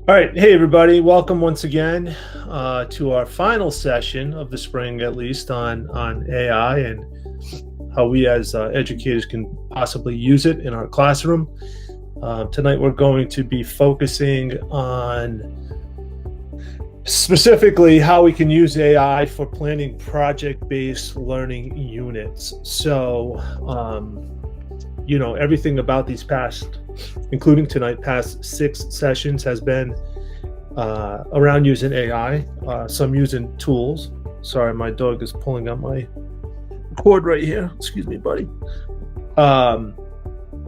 All right. Hey, everybody. Welcome once again to our final session of the spring, at least, on AI and how we as educators can possibly use it in our classroom. Tonight, we're going to be focusing on specifically how we can use AI for planning project-based learning units. So, everything about these past, including tonight, past 6 sessions has been around using AI, some using tools. Sorry, my dog is pulling up my cord right here. Excuse me, buddy.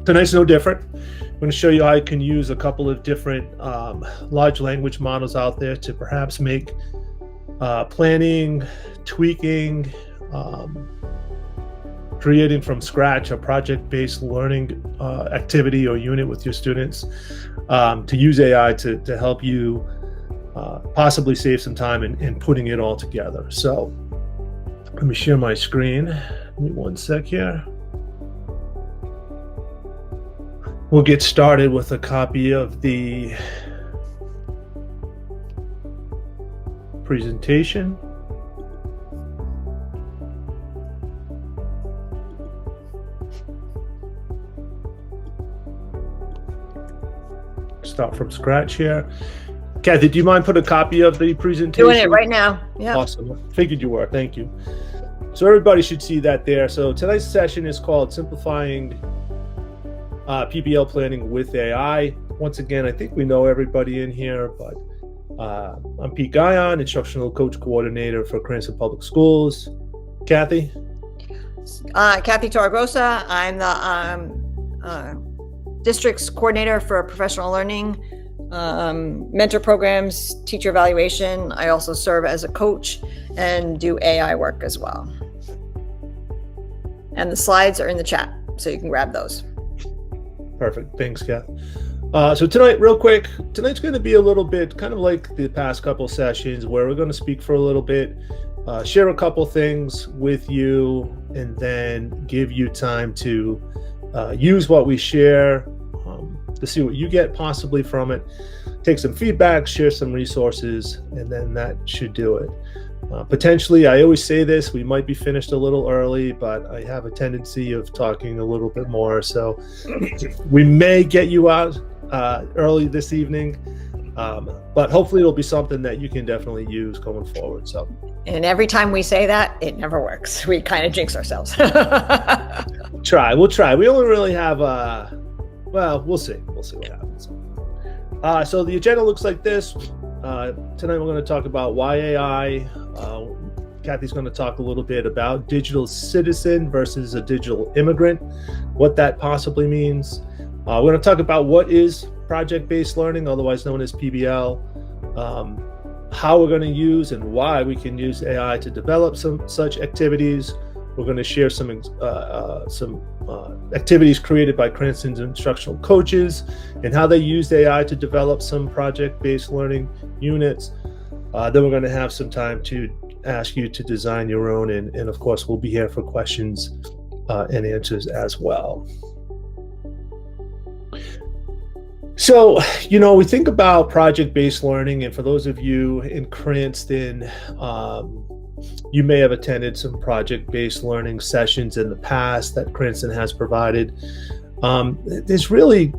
Tonight's no different. I'm going to show you how I can use a couple of different large language models out there to perhaps make planning, tweaking, creating from scratch a project-based learning activity or unit with your students, to use AI to help you possibly save some time in putting it all together. So let me share my screen. Give me one sec here. We'll get started with a copy of the presentation. Start from scratch here. Kathy, do you mind putting a copy of the presentation? Doing it right now. Yeah. Awesome. Figured you were. Thank you. So everybody should see that there. So tonight's session is called Simplifying PBL Planning with AI. Once again, I think we know everybody in here, but I'm Pete Guyon, Instructional Coach Coordinator for Cranston Public Schools. Kathy? Kathy Torregrossa. I'm the District's Coordinator for Professional Learning, mentor programs, teacher evaluation. I also serve as a coach and do AI work as well. And the slides are in the chat, so you can grab those. Perfect. Thanks, Kath. So tonight, real quick, tonight's going to be a little bit kind of like the past couple sessions where we're going to speak for a little bit, share a couple things with you, and then give you time to use what we share to see what you get possibly from it, take some feedback, share some resources, and then that should do it. Potentially, I always say this, we might be finished a little early, but I have a tendency of talking a little bit more. So we may get you out early this evening, but hopefully it'll be something that you can definitely use going forward. So, and every time we say that, it never works. We kind of jinx ourselves. We'll try. We only really have, we'll see. We'll see what happens. So the agenda looks like this. Tonight we're going to talk about why AI. Kathy's going to talk a little bit about digital citizen versus a digital immigrant, what that possibly means. We're going to talk about what is project-based learning, otherwise known as PBL, how we're going to use and why we can use AI to develop some such activities. We're going to share some activities created by Cranston's instructional coaches and how they used AI to develop some project-based learning units. Then we're going to have some time to ask you to design your own, and of course, we'll be here for questions and answers as well. So, we think about project-based learning, and for those of you in Cranston, you may have attended some project-based learning sessions in the past that Cranston has provided. There's really,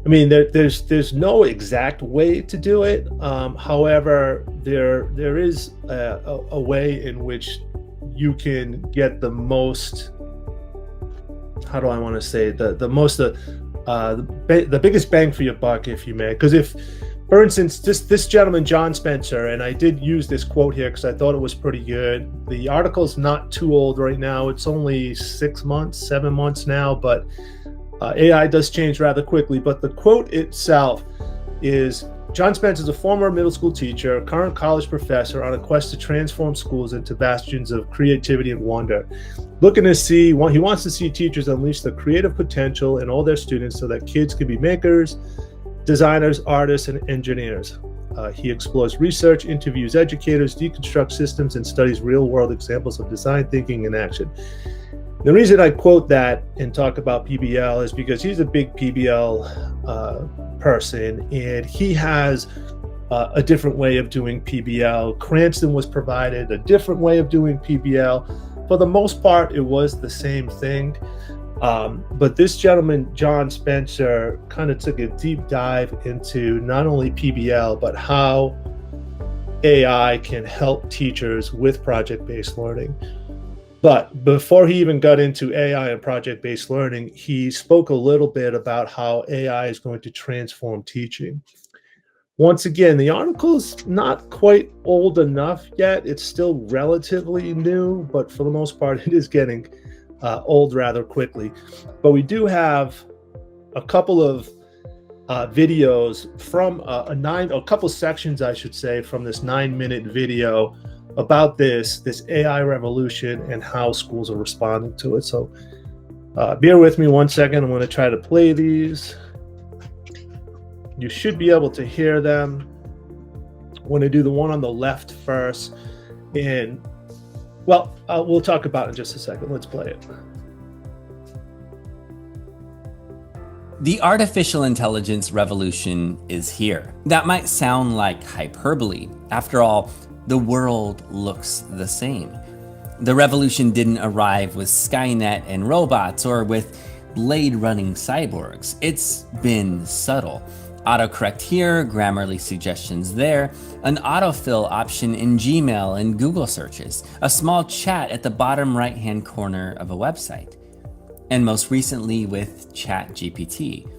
there's no exact way to do it. However, there is a way in which you can get the most, how do I want to say, the biggest bang for your buck, if you may. Because if, for instance, this gentleman, John Spencer, and I did use this quote here because I thought it was pretty good. The article's not too old right now. It's only 7 months now, but AI does change rather quickly. But the quote itself is, John Spencer is a former middle school teacher, current college professor on a quest to transform schools into bastions of creativity and wonder. He wants to see teachers unleash the creative potential in all their students so that kids can be makers, designers, artists, and engineers. He explores research, interviews educators, deconstructs systems, and studies real-world examples of design thinking in action. The reason I quote that and talk about PBL is because he's a big PBL person, and he has a different way of doing PBL. Cranston was provided a different way of doing PBL. For the most part, it was the same thing. But this gentleman, John Spencer, kind of took a deep dive into not only PBL, but how AI can help teachers with project-based learning. But before he even got into AI and project-based learning, he spoke a little bit about how AI is going to transform teaching. Once again, the article is not quite old enough yet. It's still relatively new, but for the most part, it is getting old rather quickly. But we do have a couple of videos from a couple sections, I should say, from this 9-minute video about this AI revolution and how schools are responding to it. So bear with me one second. I'm going to try to play these. You should be able to hear them. I'm going to do the one on the left first. And, well, we'll talk about it in just a second. Let's play it. The artificial intelligence revolution is here. That might sound like hyperbole. After all, the world looks the same. The revolution didn't arrive with Skynet and robots or with Blade-running cyborgs. It's been subtle. Autocorrect here, Grammarly suggestions there, an autofill option in Gmail and Google searches, a small chat at the bottom right-hand corner of a website. And most recently with ChatGPT,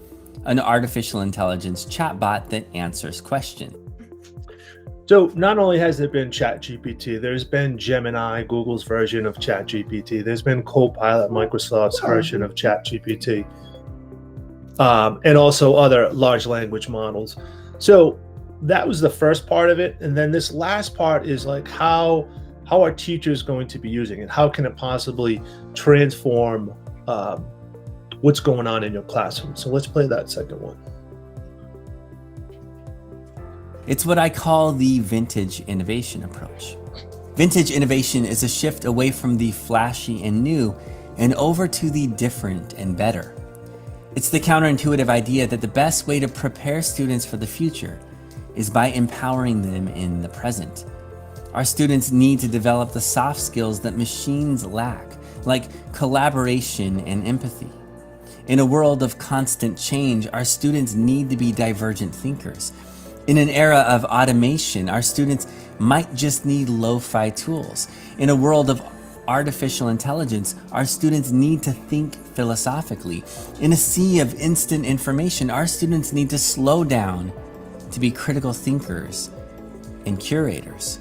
an artificial intelligence chatbot that answers questions. So not only has there been ChatGPT, there's been Gemini, Google's version of ChatGPT. There's been Copilot, Microsoft's version of ChatGPT, and also other large language models. So that was the first part of it. And then this last part is like how are teachers going to be using it? How can it possibly transform what's going on in your classroom? So let's play that second one. It's what I call the vintage innovation approach. Vintage innovation is a shift away from the flashy and new and over to the different and better. It's the counterintuitive idea that the best way to prepare students for the future is by empowering them in the present. Our students need to develop the soft skills that machines lack, like collaboration and empathy. In a world of constant change, our students need to be divergent thinkers. In an era of automation, our students might just need lo-fi tools. In a world of artificial intelligence, our students need to think philosophically. In a sea of instant information, our students need to slow down to be critical thinkers and curators.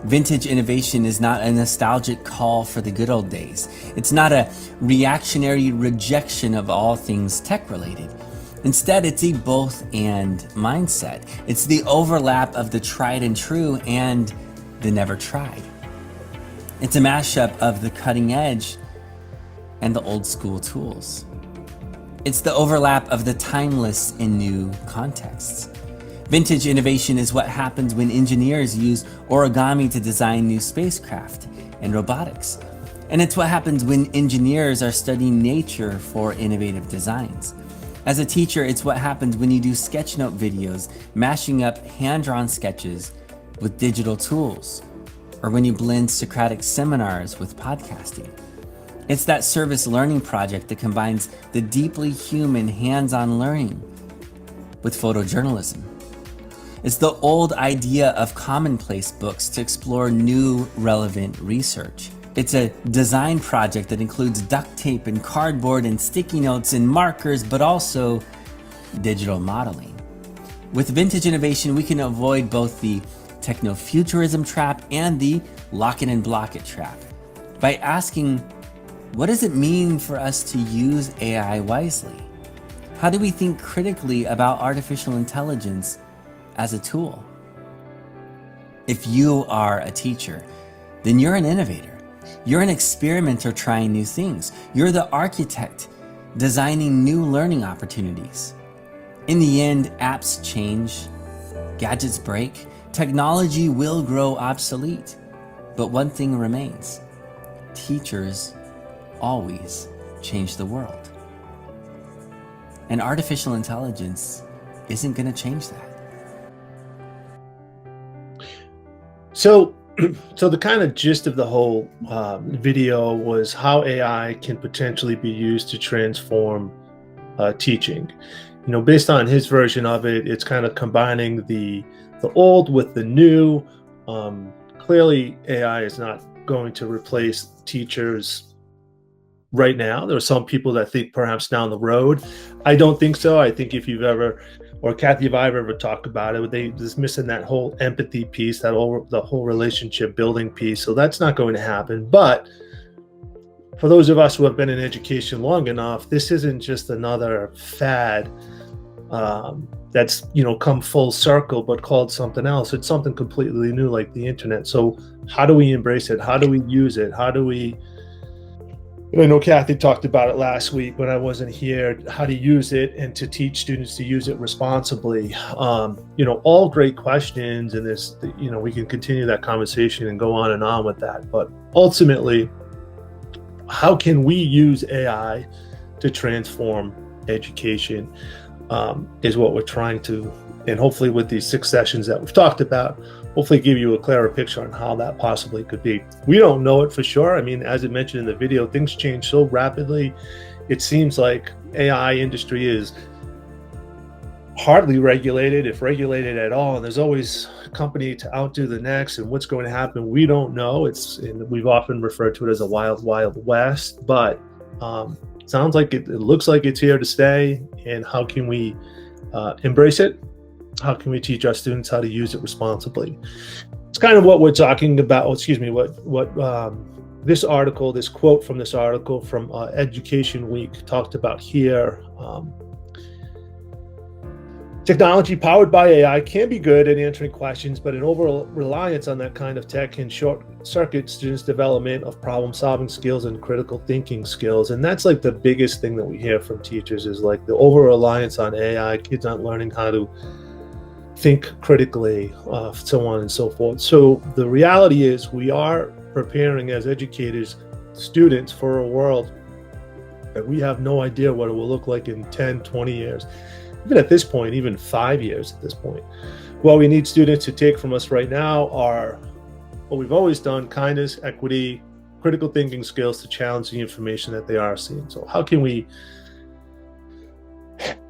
Vintage innovation is not a nostalgic call for the good old days. It's not a reactionary rejection of all things tech-related. Instead, it's a both-and mindset. It's the overlap of the tried and true and the never tried. It's a mashup of the cutting edge and the old school tools. It's the overlap of the timeless in new contexts. Vintage innovation is what happens when engineers use origami to design new spacecraft and robotics. And it's what happens when engineers are studying nature for innovative designs. As a teacher, it's what happens when you do sketchnote videos, mashing up hand-drawn sketches with digital tools, or when you blend Socratic seminars with podcasting. It's that service learning project that combines the deeply human hands-on learning with photojournalism. It's the old idea of commonplace books to explore new, relevant research. It's a design project that includes duct tape and cardboard and sticky notes and markers, but also digital modeling. With vintage innovation, we can avoid both the techno-futurism trap and the lock it and block it trap by asking, what does it mean for us to use AI wisely? How do we think critically about artificial intelligence as a tool? If you are a teacher, then you're an innovator. You're an experimenter trying new things. You're the architect designing new learning opportunities. In the end, apps change, gadgets break, technology will grow obsolete. But one thing remains: teachers always change the world. And artificial intelligence isn't going to change that. So the kind of gist of the whole video was how AI can potentially be used to transform teaching. Based on his version of it, it's kind of combining the old with the new. Clearly, AI is not going to replace teachers right now. There are some people that think perhaps down the road. I don't think so. I think if you've ever, or Kathy, if I've ever talked about it, they just missing that whole empathy piece, the whole relationship building piece. So that's not going to happen. But for those of us who have been in education long enough, this isn't just another fad that's come full circle, but called something else. It's something completely new, like the internet. So how do we embrace it? How do we use it? How do we? I know Kathy talked about it last week when I wasn't here, how to use it and to teach students to use it responsibly. All great questions, and this, we can continue that conversation and go on and on with that. But ultimately, how can we use AI to transform education is what we're trying to, and hopefully with these 6 sessions that we've talked about, hopefully give you a clearer picture on how that possibly could be. We don't know it for sure. I mean, as I mentioned in the video, things change so rapidly. It seems like AI industry is hardly regulated, if regulated at all, and there's always a company to outdo the next, and what's going to happen, we don't know. And we've often referred to it as a wild, wild west, but sounds like it looks like it's here to stay. And how can we embrace it? How can we teach our students how to use it responsibly? It's kind of what we're talking about. What this article, this quote from this article from Education Week talked about here. Technology powered by AI can be good at answering questions, but an overall reliance on that kind of tech can short-circuit students' development of problem-solving skills and critical thinking skills. And that's like the biggest thing that we hear from teachers is like the over-reliance on AI. Kids aren't learning how to think critically, so on and so forth. So the reality is we are preparing as educators, students for a world that we have no idea what it will look like in 10, 20 years. Even at this point, even 5 years at this point. What we need students to take from us right now are what we've always done: kindness, equity, critical thinking skills to challenge the information that they are seeing. So how can we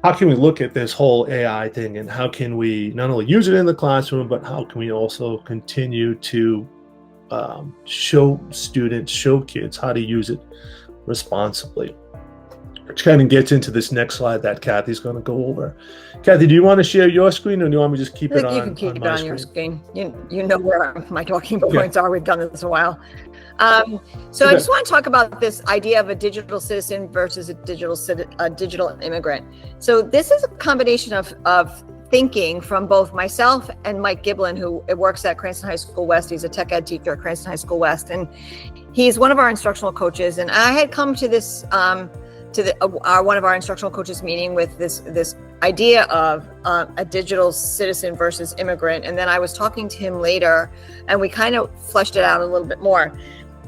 look at this whole AI thing, and how can we not only use it in the classroom, but how can we also continue to show kids how to use it responsibly? Which kind of gets into this next slide that Kathy's going to go over. Kathy, do you want to share your screen, or do you want me to just keep it on? You can keep it on your screen. You know where my talking points are. We've done this a while. So I just want to talk about this idea of a digital citizen versus a digital immigrant. So this is a combination of thinking from both myself and Mike Giblin, who works at Cranston High School West. He's a tech ed teacher at Cranston High School West, and he's one of our instructional coaches. And I had come to this one of our instructional coaches meeting with this idea of a digital citizen versus immigrant. And then I was talking to him later, and we kind of fleshed it out a little bit more.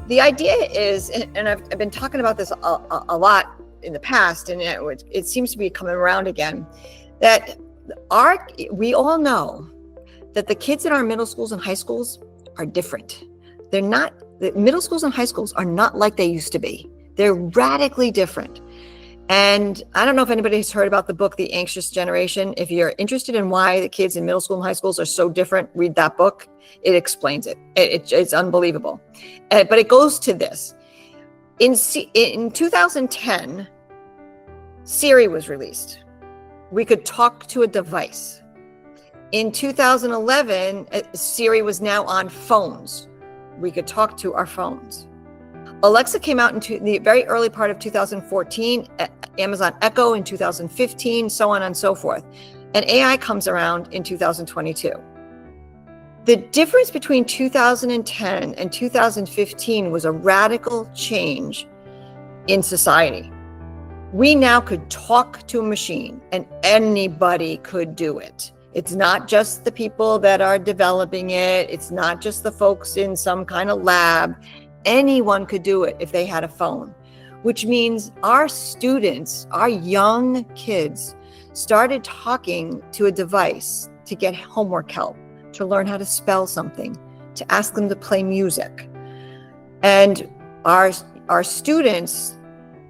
The idea is, and I've been talking about this a lot in the past, and it seems to be coming around again, that we all know that the kids in our middle schools and high schools are different. The middle schools and high schools are not like they used to be. They're radically different. And I don't know if anybody has heard about the book, The Anxious Generation. If you're interested in why the kids in middle school and high schools are so different, read that book. It explains it. It's unbelievable. But it goes to this. In 2010, Siri was released. We could talk to a device. In 2011, Siri was now on phones. We could talk to our phones. Alexa came out in the very early part of 2014, Amazon Echo in 2015, so on and so forth. And AI comes around in 2022. The difference between 2010 and 2015 was a radical change in society. We now could talk to a machine, and anybody could do it. It's not just the people that are developing it. It's not just the folks in some kind of lab. Anyone could do it if they had a phone. which means our students, our young kids, started talking to a device to get homework help, to learn how to spell something, to ask them to play music. And our students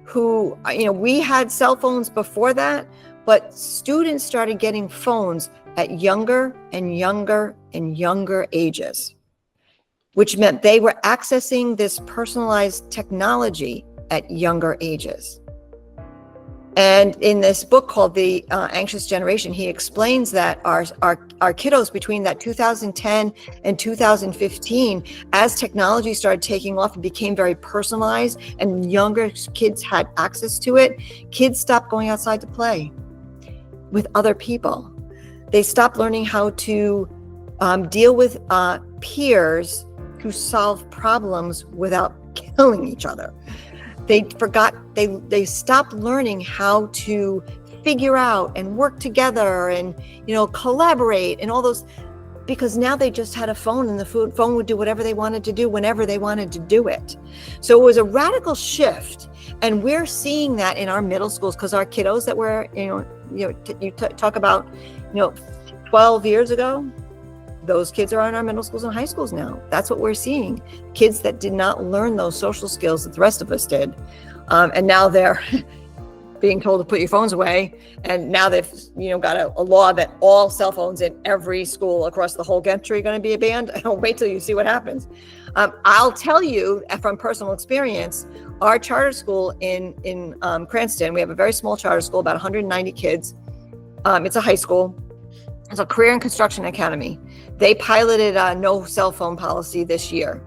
who, we had cell phones before that, but students started getting phones at younger and younger and younger ages, which meant they were accessing this personalized technology at younger ages. And in this book called The Anxious Generation, he explains that our kiddos between that 2010 and 2015, as technology started taking off and became very personalized and younger kids had access to it, kids stopped going outside to play with other people. They stopped learning how to deal with peers who solve problems without killing each other. They stopped learning how to figure out and work together and, collaborate and all those, because now they just had a phone and the phone would do whatever they wanted to do whenever they wanted to do it. So it was a radical shift. And we're seeing that in our middle schools because our kiddos that were, you talk about, 12 years ago, those kids are in our middle schools and high schools now. That's what we're seeing. Kids that did not learn those social skills that the rest of us did. And now they're being told to put your phones away. And now they've, got a law that all cell phones in every school across the whole country are going to be banned. Wait till you see what happens. I'll tell you from personal experience, our charter school in Cranston, we have a very small charter school, about 190 kids. It's a high school. It's a career and construction academy. They piloted a no cell phone policy this year.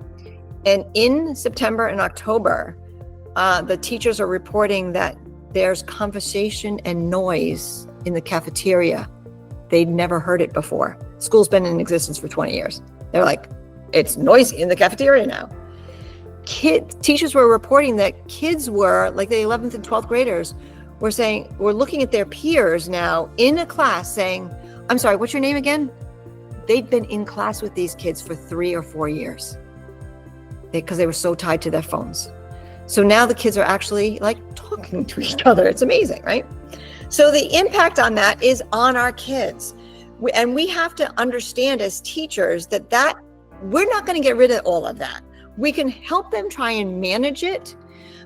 And in September and October, the teachers are reporting that there's conversation and noise in the cafeteria. They'd never heard it before. School's been in existence for 20 years. They're like, it's noisy in the cafeteria now. Teachers were reporting that kids were, like the 11th and 12th graders, we're looking at their peers now in a class saying, I'm sorry, what's your name again? They'd been in class with these kids for 3 or 4 years because they were so tied to their phones. So now the kids are actually like talking to each other. It's amazing, right? So the impact on that is on our kids. And we have to understand as teachers that we're not going to get rid of all of that. We can help them try and manage it,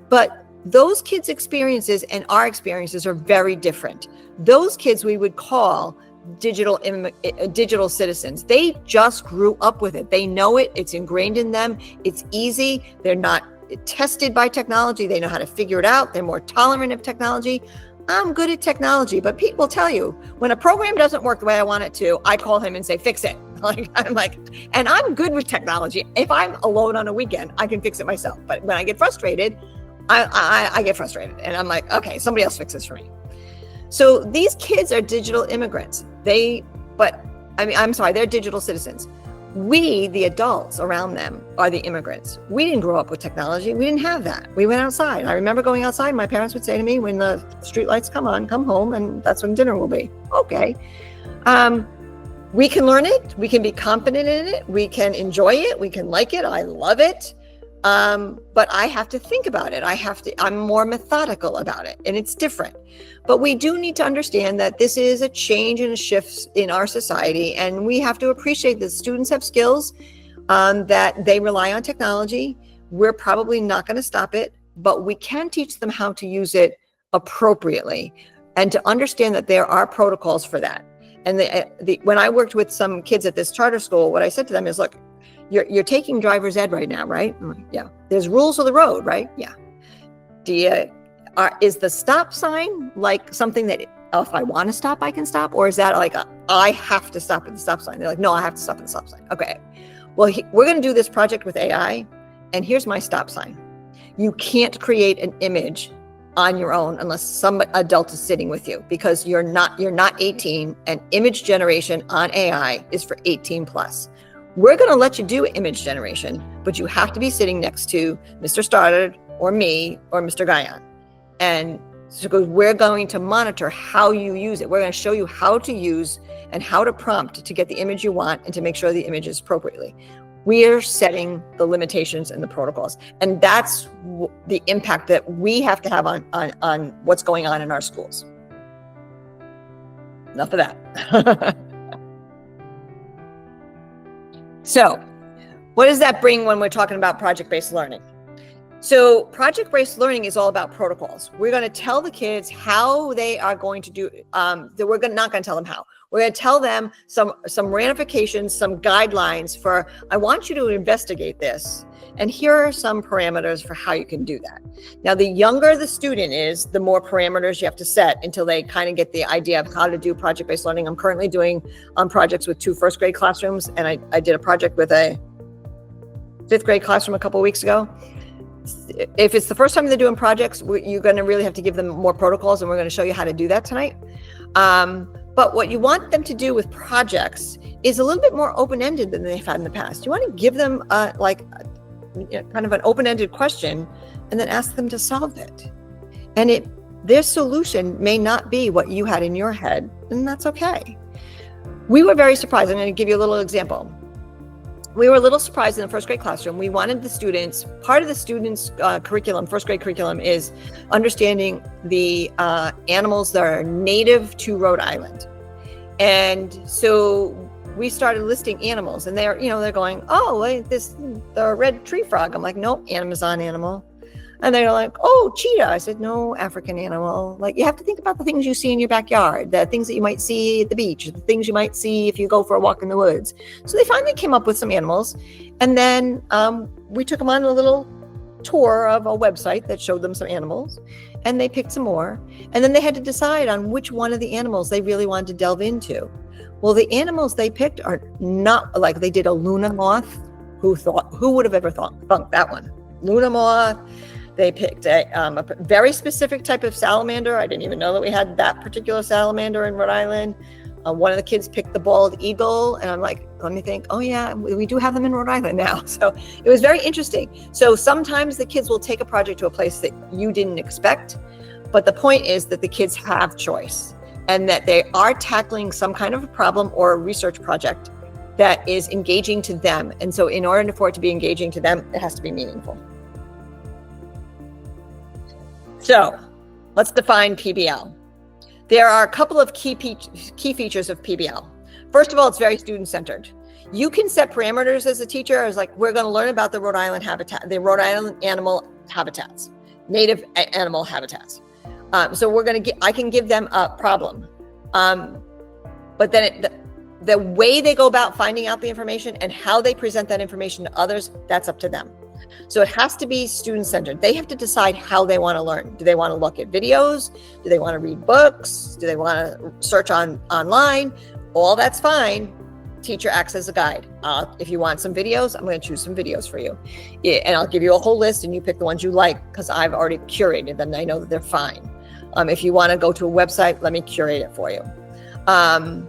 but those kids' experiences and our experiences are very different. Those kids we would call digital citizens. They just grew up with it. They know it. It's ingrained in them. It's easy. They're not tested by technology. They know how to figure it out. They're more tolerant of technology. I'm good at technology, but Pete will tell you when a program doesn't work the way I want it to, I call him and say, fix it. And I'm good with technology. If I'm alone on a weekend, I can fix it myself. But when I get frustrated, I get frustrated and I'm like, okay, somebody else fix this for me. So these kids are digital immigrants. They're digital citizens. We, the adults around them, are the immigrants. We didn't grow up with technology. We didn't have that. We went outside. I remember going outside. My parents would say to me, when the street lights come on, come home, and that's when dinner will be. Okay. We can learn it. We can be competent in it. We can enjoy it. We can like it. I love it. But I have to think about it. I'm more methodical about it, and it's different. But we do need to understand that this is a change and a shift in our society, and we have to appreciate that students have skills, that they rely on technology. We're probably not going to stop it, but we can teach them how to use it appropriately and to understand that there are protocols for that. And when I worked with some kids at this charter school, what I said to them is, look, you're taking driver's ed right now, right? I'm like, yeah. There's rules of the road, right? Yeah. Is the stop sign like something that if I want to stop, I can stop? Or is that like I have to stop at the stop sign? They're like, no, I have to stop at the stop sign. Okay. Well, we're going to do this project with AI, and here's my stop sign. You can't create an image on your own unless some adult is sitting with you, because you're not 18, and image generation on AI is for 18 plus. We're going to let you do image generation, but you have to be sitting next to Mr. Stoddard or me or Mr. Guyon. And so we're going to monitor how you use it. We're going to show you how to use and how to prompt to get the image you want and to make sure the image is appropriately. We are setting the limitations and the protocols. And that's the impact that we have to have on what's going on in our schools. Enough of that. So, what does that bring when we're talking about project-based learning? So project-based learning is all about protocols. We're going to tell the kids how they are going to do, we're not going to tell them how. We're going to tell them some ramifications, some guidelines for, I want you to investigate this. And here are some parameters for how you can do that. Now, the younger the student is, the more parameters you have to set until they kind of get the idea of how to do project-based learning. I'm currently doing projects with 2 first grade classrooms, and I did a project with a 5th grade classroom a couple of weeks ago. If it's the first time they're doing projects, you're going to really have to give them more protocols, and we're going to show you how to do that tonight. But what you want them to do with projects is a little bit more open-ended than they've had in the past. You want to give them kind of an open-ended question and then ask them to solve it. And their solution may not be what you had in your head, and that's okay. We were very surprised. I'm going to give you a little example. We were a little surprised in the first grade classroom. We wanted the students, part of the students' curriculum, first grade curriculum, is understanding the animals that are native to Rhode Island. And so we started listing animals, and they're going, oh, the red tree frog. I'm like, nope, Amazon animal. And they're like, oh, cheetah. I said, no, African animal. Like, you have to think about the things you see in your backyard, the things that you might see at the beach, the things you might see if you go for a walk in the woods. So they finally came up with some animals. And then we took them on a little tour of a website that showed them some animals, and they picked some more. And then they had to decide on which one of the animals they really wanted to delve into. Well, the animals they picked are not like, they did a Luna moth. Who would have ever thunk that one? Luna moth. They picked a very specific type of salamander. I didn't even know that we had that particular salamander in Rhode Island. One of the kids picked the bald eagle, and I'm like, let me think, oh yeah, we do have them in Rhode Island now. So it was very interesting. So sometimes the kids will take a project to a place that you didn't expect, but the point is that the kids have choice and that they are tackling some kind of a problem or a research project that is engaging to them. And so in order for it to be engaging to them, it has to be meaningful. So let's define PBL. There are a couple of key features of PBL. First of all, it's very student-centered. You can set parameters as a teacher. I was like, we're going to learn about the Rhode Island habitat, the Rhode Island animal habitats, native animal habitats. So I can give them a problem. But then the way they go about finding out the information and how they present that information to others, that's up to them. So it has to be student-centered. They have to decide how they want to learn. Do they want to look at videos? Do they want to read books? Do they want to search online? All that's fine. Teacher acts as a guide. If you want some videos, I'm going to choose some videos for you. And I'll give you a whole list, and you pick the ones you like, because I've already curated them. I know that they're fine. If you want to go to a website, let me curate it for you. And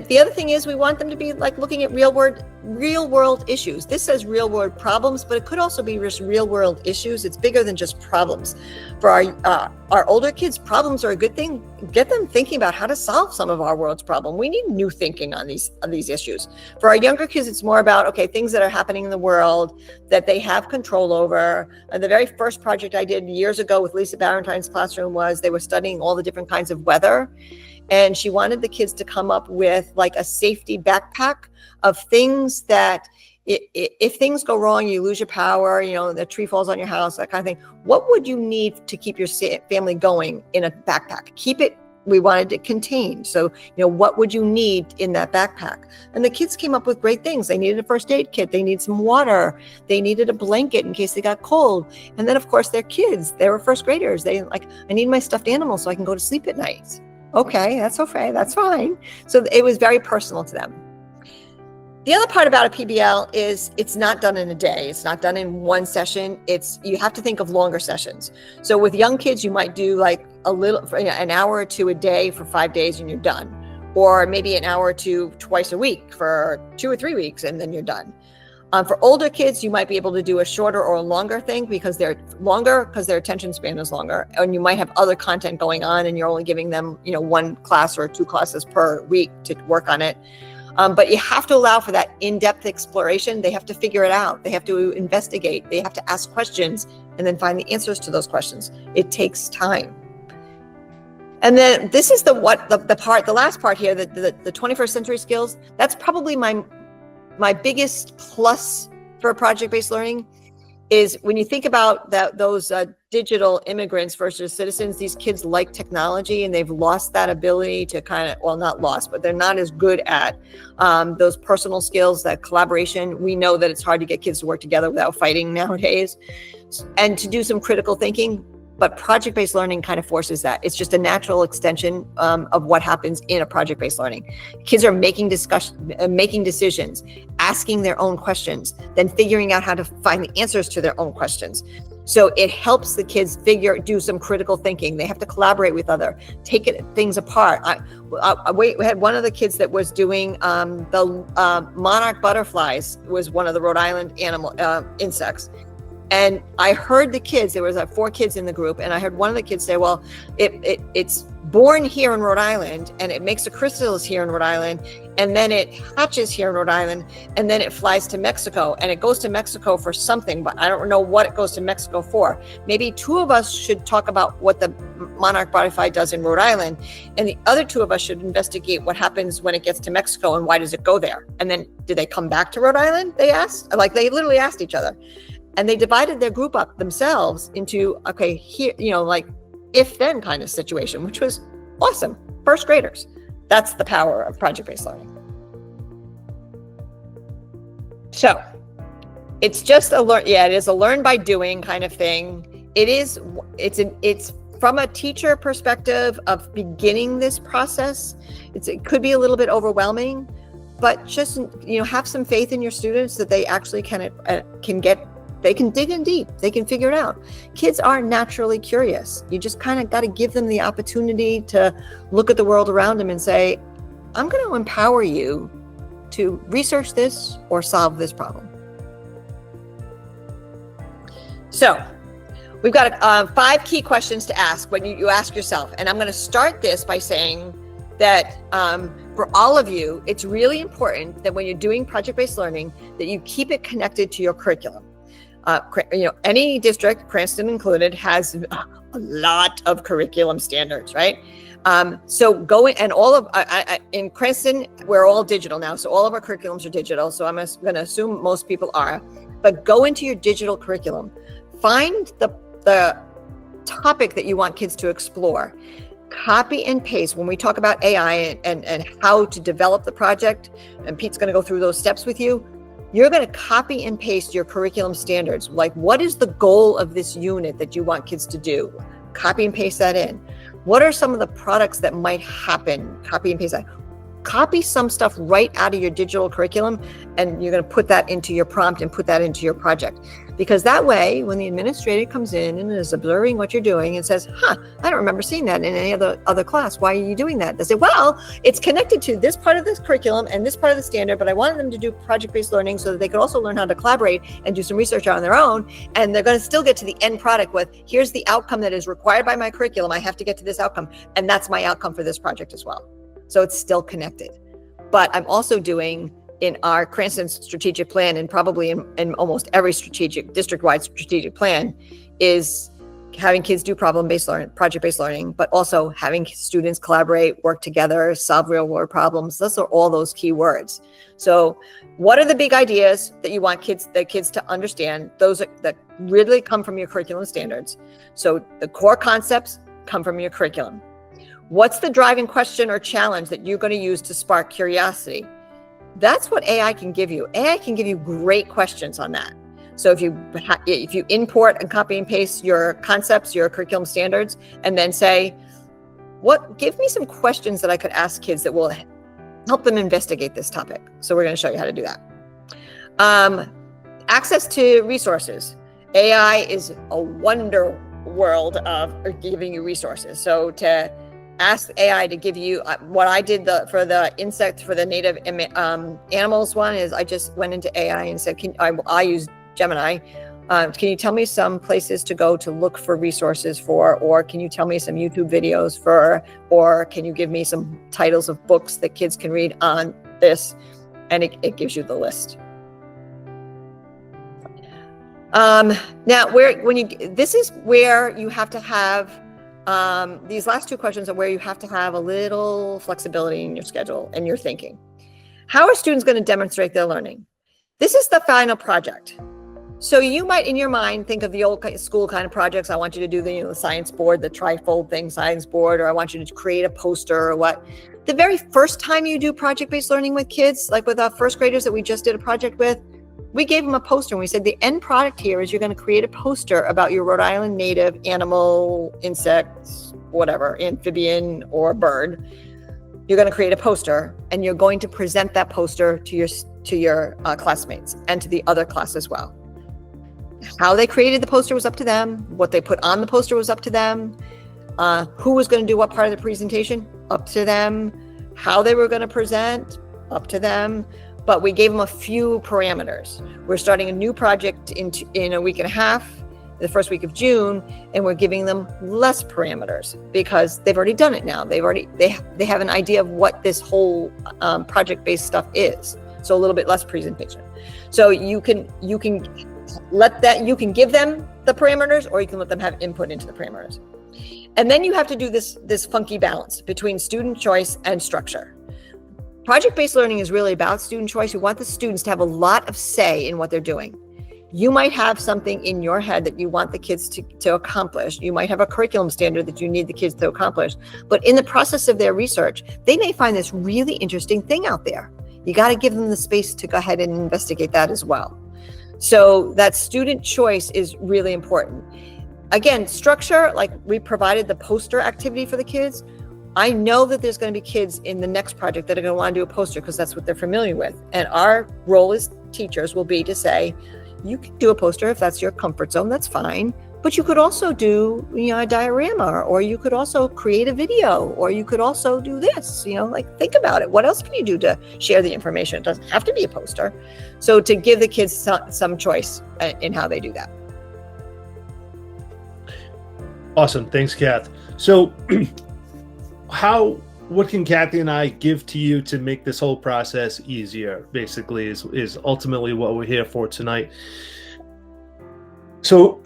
the other thing is, we want them to be like looking at real world issues. This says real world problems, but it could also be just real world issues. It's bigger than just problems. For our older kids, problems are a good thing. Get them thinking about how to solve some of our world's problem. We need new thinking on these issues. For our younger kids, it's more about, okay, things that are happening in the world that they have control over. And the very first project I did years ago with Lisa Barrentine's classroom was they were studying all the different kinds of weather. And she wanted the kids to come up with like a safety backpack of things that if things go wrong, you lose your power, the tree falls on your house, that kind of thing. What would you need to keep your family going in a backpack? We wanted it contained. So, what would you need in that backpack? And the kids came up with great things. They needed a first aid kit. They needed some water. They needed a blanket in case they got cold. And then, of course, they're kids. They were first graders. I need my stuffed animal so I can go to sleep at night. Okay, that's okay. That's fine. So it was very personal to them. The other part about a PBL is it's not done in a day. It's not done in one session. You have to think of longer sessions. So with young kids, you might do like an hour or two a day for 5 days and you're done. Or maybe an hour or two twice a week for 2 or 3 weeks and then you're done. For older kids, you might be able to do a shorter or a longer thing because their attention span is longer, and you might have other content going on and you're only giving them, 1 class or 2 classes per week to work on it. But you have to allow for that in-depth exploration. They have to figure it out. They have to investigate. They have to ask questions and then find the answers to those questions. It takes time. And then this is the last part here, the 21st century skills. That's probably my biggest plus for project-based learning is when you think about those digital immigrants versus citizens. These kids like technology and they've lost that ability to not lost, but they're not as good at those personal skills, that collaboration. We know that it's hard to get kids to work together without fighting nowadays, and to do some critical thinking. But project-based learning kind of forces that. It's just a natural extension of what happens in a project-based learning. Kids are making decisions, asking their own questions, then figuring out how to find the answers to their own questions. So it helps the kids do some critical thinking. They have to collaborate with take things apart. We had one of the kids that was doing the monarch butterflies, was one of the Rhode Island insects. And I heard the kids, there was 4 kids in the group, and I heard one of the kids say, well, it's born here in Rhode Island, and it makes the chrysalis here in Rhode Island, and then it hatches here in Rhode Island, and then it flies to Mexico, and it goes to Mexico for something, but I don't know what it goes to Mexico for. Maybe 2 of us should talk about what the monarch butterfly does in Rhode Island, and the other 2 of us should investigate what happens when it gets to Mexico and why does it go there. And then, do they come back to Rhode Island? They asked. They literally asked each other. And they divided their group up themselves into, okay, here, if-then kind of situation, which was awesome. First graders. That's the power of project-based learning. So it's just it is a learn by doing kind of thing. It's from a teacher perspective of beginning this process. It could be a little bit overwhelming, but just, have some faith in your students that they actually they can dig in deep. They can figure it out. Kids are naturally curious. You just kind of got to give them the opportunity to look at the world around them and say, I'm going to empower you to research this or solve this problem. So we've got 5 key questions to ask when you ask yourself. And I'm going to start this by saying that for all of you, it's really important that when you're doing project-based learning, that you keep it connected to your curriculum. Any district, Cranston included, has a lot of curriculum standards, right? So going, and all of, in Cranston, we're all digital now. So all of our curriculums are digital. So I'm going to assume most people are, but go into your digital curriculum, find the topic that you want kids to explore, copy and paste. When we talk about AI and how to develop the project, and Pete's going to go through those steps with you, you're going to copy and paste your curriculum standards. Like, what is the goal of this unit that you want kids to do? Copy and paste that in. What are some of the products that might happen? Copy and paste that. Copy some stuff right out of your digital curriculum, and you're going to put that into your prompt and put that into your project. Because that way, when the administrator comes in and is observing what you're doing and says, I don't remember seeing that in any other class. Why are you doing that? They say, well, it's connected to this part of this curriculum and this part of the standard, but I wanted them to do project-based learning so that they could also learn how to collaborate and do some research on their own. And they're going to still get to the end product with, here's the outcome that is required by my curriculum. I have to get to this outcome. And that's my outcome for this project as well. So it's still connected. But I'm also doing, in our Cranston strategic plan, and probably in almost every district-wide strategic plan, is having kids do problem-based learning, project-based learning, but also having students collaborate, work together, solve real-world problems. Those are all those key words. So what are the big ideas that you want kids to understand? Those that really come from your curriculum standards. So the core concepts come from your curriculum. What's the driving question or challenge that you're going to use to spark curiosity? That's what AI can give you. AI can give you great questions on that. So if you import and copy and paste your concepts, your curriculum standards, and then say, give me some questions that I could ask kids that will help them investigate this topic. So we're going to show you how to do that. Access to resources. AI is a wonder world of giving you resources. So to ask AI to give you what I did for the native animals one is I just went into AI and said, I use Gemini. Can you tell me some places to go to look for resources for, or can you tell me some YouTube videos for, or can you give me some titles of books that kids can read on this, and it gives you the list. Now, this is where you have to have, these last two questions are where you have to have a little flexibility in your schedule and your thinking. How are students going to demonstrate their learning? This is the final project. So you might, in your mind, think of the old school kind of projects. I want you to do the science board, the trifold thing, science board, or I want you to create a poster or what. The very first time you do project-based learning with kids, like with our first graders that we just did a project with, we gave them a poster and we said, the end product here is you're going to create a poster about your Rhode Island native animal, insects, whatever, amphibian or bird. You're going to create a poster and you're going to present that poster to your classmates and to the other class as well. How they created the poster was up to them. What they put on the poster was up to them. Who was going to do what part of the presentation? Up to them. How they were going to present? Up to them. But we gave them a few parameters. We're starting a new project in a week and a half, the first week of June, and we're giving them less parameters because they've already done it now. They have an idea of what this whole project-based stuff is. So a little bit less presentation. So you can give them the parameters, or you can let them have input into the parameters. And then you have to do this funky balance between student choice and structure. Project-based learning is really about student choice. You want the students to have a lot of say in what they're doing. You might have something in your head that you want the kids to accomplish. You might have a curriculum standard that you need the kids to accomplish. But in the process of their research, they may find this really interesting thing out there. You got to give them the space to go ahead and investigate that as well. So that student choice is really important. Again, structure, like we provided the poster activity for the kids. I know that there's going to be kids in the next project that are going to want to do a poster because that's what they're familiar with. And our role as teachers will be to say, you can do a poster if that's your comfort zone, that's fine. But you could also do, a diorama, or you could also create a video, or you could also do this, think about it. What else can you do to share the information? It doesn't have to be a poster. So to give the kids some choice in how they do that. Awesome. Thanks, Kath. So what can Kathy and I give to you to make this whole process easier, basically, is ultimately what we're here for tonight. So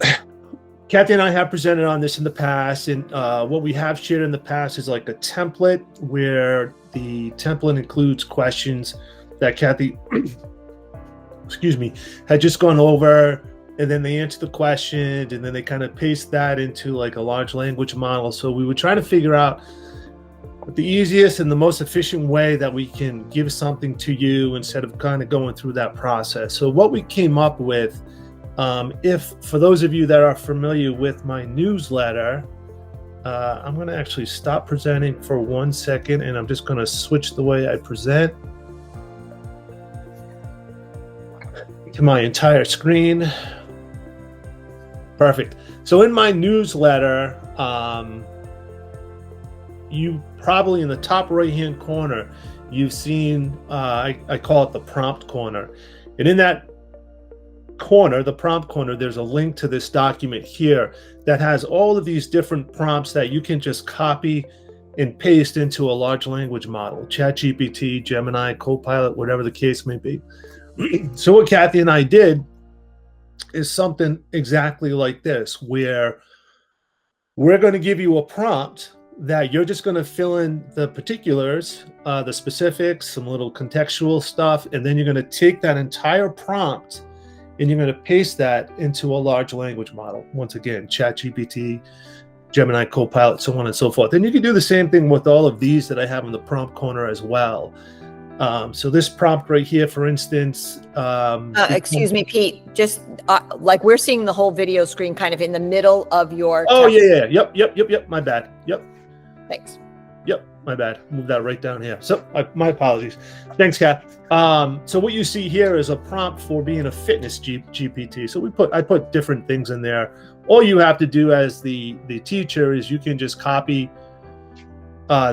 Kathy and I have presented on this in the past, and what we have shared in the past is like a template where the template includes questions that Kathy, had just gone over, and then they answer the question, and then they kind of paste that into like a large language model. So we would try to figure out the easiest and the most efficient way that we can give something to you instead of kind of going through that process. So what we came up with, if for those of you that are familiar with my newsletter, I'm going to actually stop presenting for 1 second, and I'm just going to switch the way I present to my entire screen. Perfect. So in my newsletter, you probably in the top right-hand corner, you've seen, I call it the prompt corner. And in that corner, the prompt corner, there's a link to this document here that has all of these different prompts that you can just copy and paste into a large language model, ChatGPT, Gemini, Copilot, whatever the case may be. So what Kathy and I did is something exactly like this, where we're going to give you a prompt that you're just going to fill in the particulars, the specifics, some little contextual stuff, and then you're going to take that entire prompt and you're going to paste that into a large language model. Once again, ChatGPT, Gemini, Copilot, so on and so forth. And you can do the same thing with all of these that I have in the prompt corner as well. So this prompt right here, for instance. Excuse me, Pete, just like we're seeing the whole video screen kind of in the middle of your. Oh, yeah. Yep. My bad. Yep. Thanks. Yep, my bad. Move that right down here. So my apologies. Thanks, Kat. So what you see here is a prompt for being a fitness GPT. So I put different things in there. All you have to do as the teacher is you can just copy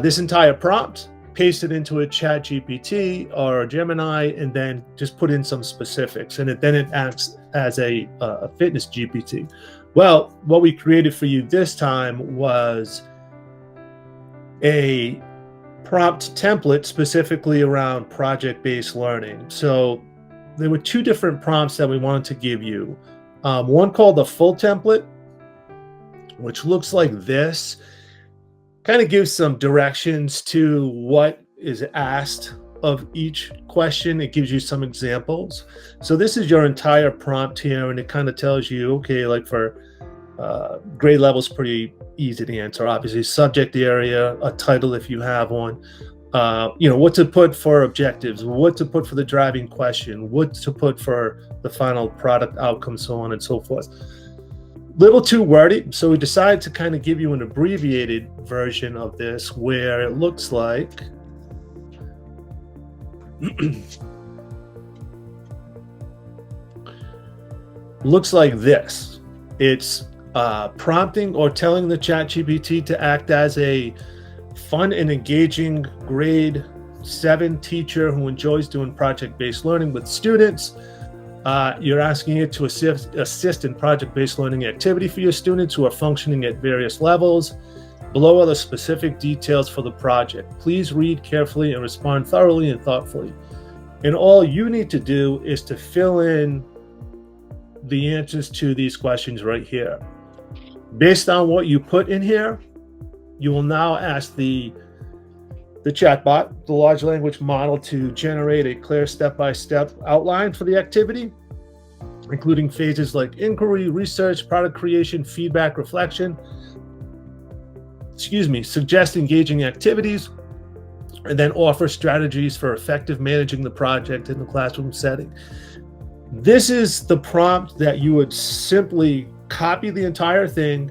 this entire prompt, paste it into a ChatGPT or a Gemini, and then just put in some specifics. And then it acts as a fitness GPT. Well, what we created for you this time was a prompt template specifically around project-based learning. So there were two different prompts that we wanted to give you. One called the full template, which looks like this. Kind of gives some directions to what is asked of each question. It gives you some examples. So this is your entire prompt here, and it kind of tells you, okay, like for grade level is pretty easy to answer. Obviously, subject area, a title if you have one, what to put for objectives, what to put for the driving question, what to put for the final product outcome, so on and so forth. Little too wordy, so we decided to kind of give you an abbreviated version of this where it looks like this. It's prompting or telling the ChatGPT to act as a fun and engaging grade 7 teacher who enjoys doing project-based learning with students. You're asking it to assist in project-based learning activity for your students who are functioning at various levels. Below are the specific details for the project. Please read carefully and respond thoroughly and thoughtfully. And all you need to do is to fill in the answers to these questions right here. Based on what you put in here, you will now ask the chatbot, the large language model, to generate a clear step-by-step outline for the activity, including phases like inquiry, research, product creation, feedback, reflection, suggest engaging activities, and then offer strategies for effective managing the project in the classroom setting. This is the prompt that you would simply copy the entire thing,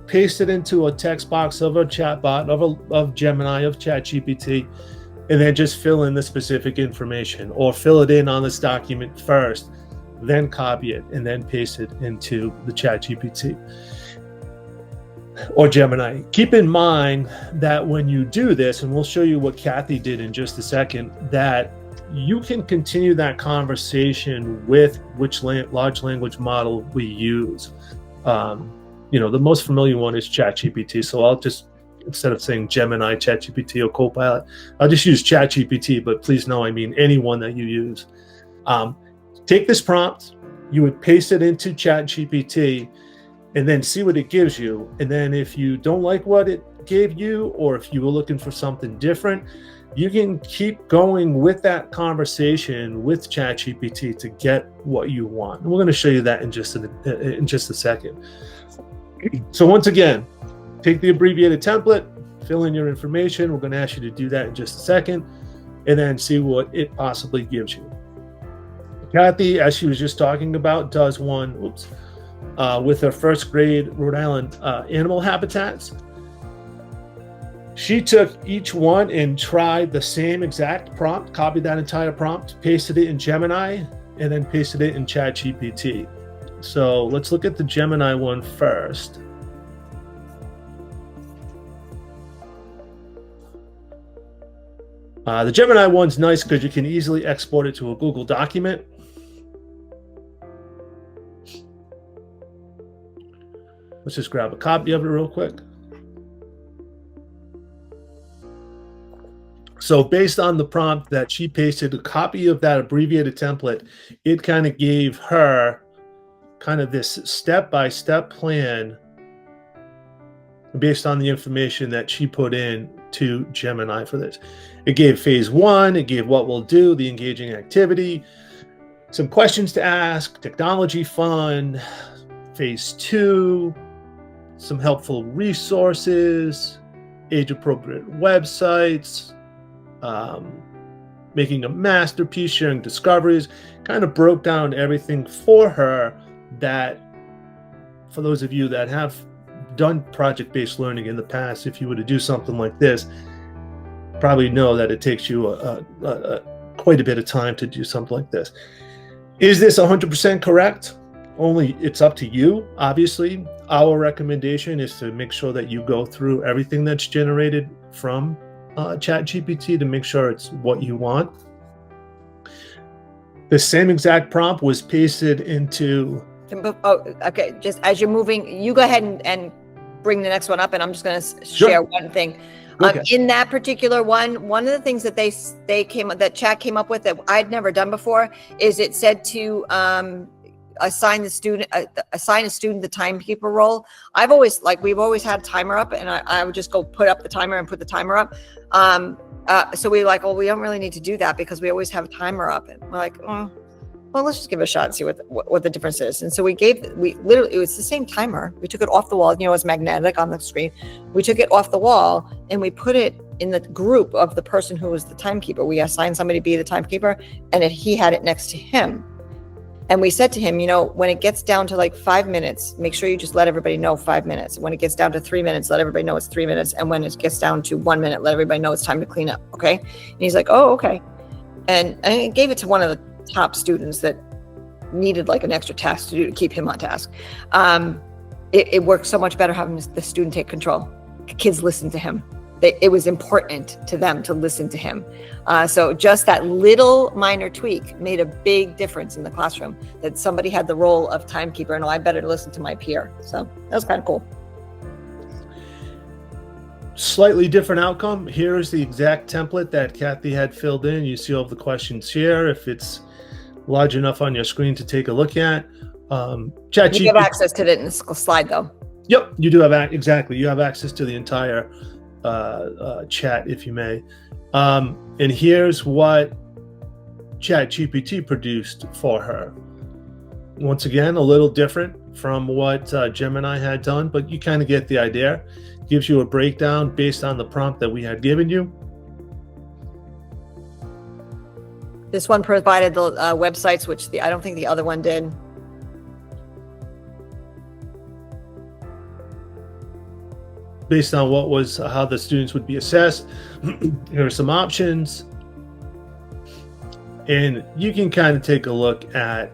paste it into a text box of a chatbot, of Gemini, of ChatGPT, and then just fill in the specific information, or fill it in on this document first, then copy it, and then paste it into the ChatGPT or Gemini. Keep in mind that when you do this, and we'll show you what Kathy did in just a second, that you can continue that conversation with which large language model we use. The most familiar one is ChatGPT. So I'll just, instead of saying Gemini, ChatGPT, or Copilot, I'll just use ChatGPT, but please know I mean any one that you use. Take this prompt, you would paste it into ChatGPT, and then see what it gives you. And then if you don't like what it gave you, or if you were looking for something different, you can keep going with that conversation with ChatGPT to get what you want. And we're going to show you that in just a second. So once again, take the abbreviated template, fill in your information. We're going to ask you to do that in just a second, and then see what it possibly gives you. Kathy, as she was just talking about, does one with her first grade Rhode Island animal habitats. She took each one and tried the same exact prompt, copied that entire prompt, pasted it in Gemini, and then pasted it in ChatGPT. So let's look at the Gemini one first. The Gemini one's nice because you can easily export it to a Google document. Let's just grab a copy of it real quick. So based on the prompt that she pasted, a copy of that abbreviated template, it kind of gave her kind of this step-by-step plan based on the information that she put in to Gemini for this. It gave phase 1, it gave what we'll do, the engaging activity, some questions to ask, technology fun, phase 2, some helpful resources, age-appropriate websites, making a masterpiece, sharing discoveries, kind of broke down everything for her that, for those of you that have done project-based learning in the past, if you were to do something like this, probably know that it takes you quite a bit of time to do something like this. Is this 100% correct? Only it's up to you, obviously. Our recommendation is to make sure that you go through everything that's generated from ChatGPT to make sure it's what you want. The same exact prompt was pasted into... Oh, okay. Just as you're moving, you go ahead and bring the next one up, and I'm just going to share one thing. Okay. In that particular one of the things that that chat came up with that I'd never done before is it said to assign a student the timekeeper role. We've always had timer up, and I would just go put up the timer and put the timer up. So we were like, well, we don't really need to do that because we always have a timer up, and we're like, well, let's just give it a shot and see what the difference is. And so it was the same timer. We took it off the wall, it was magnetic on the screen. We took it off the wall and we put it in the group of the person who was the timekeeper. We assigned somebody to be the timekeeper, and he had it next to him. And we said to him, when it gets down to like 5 minutes, make sure you just let everybody know 5 minutes. When it gets down to 3 minutes, let everybody know it's 3 minutes. And when it gets down to 1 minute, let everybody know it's time to clean up. Okay. And he's like, oh, okay. And I gave it to one of the top students that needed like an extra task to do to keep him on task. It worked so much better having the student take control. Kids listen to him. It was important to them to listen to him. So just that little minor tweak made a big difference in the classroom, that somebody had the role of timekeeper and I better listen to my peer. So that was kind of cool. Slightly different outcome. Here is the exact template that Kathy had filled in. You see all of the questions here. If it's large enough on your screen to take a look at. ChatGPT. You have access to it in the slide though. Yep, you do have exactly. You have access to the entire chat, if you may. And here's what ChatGPT produced for her. Once again, a little different from what Gemini had done, but you kind of get the idea. Gives you a breakdown based on the prompt that we had given you. This one provided the websites, which I don't think the other one did. Based on how the students would be assessed. Here are some options. And you can kind of take a look at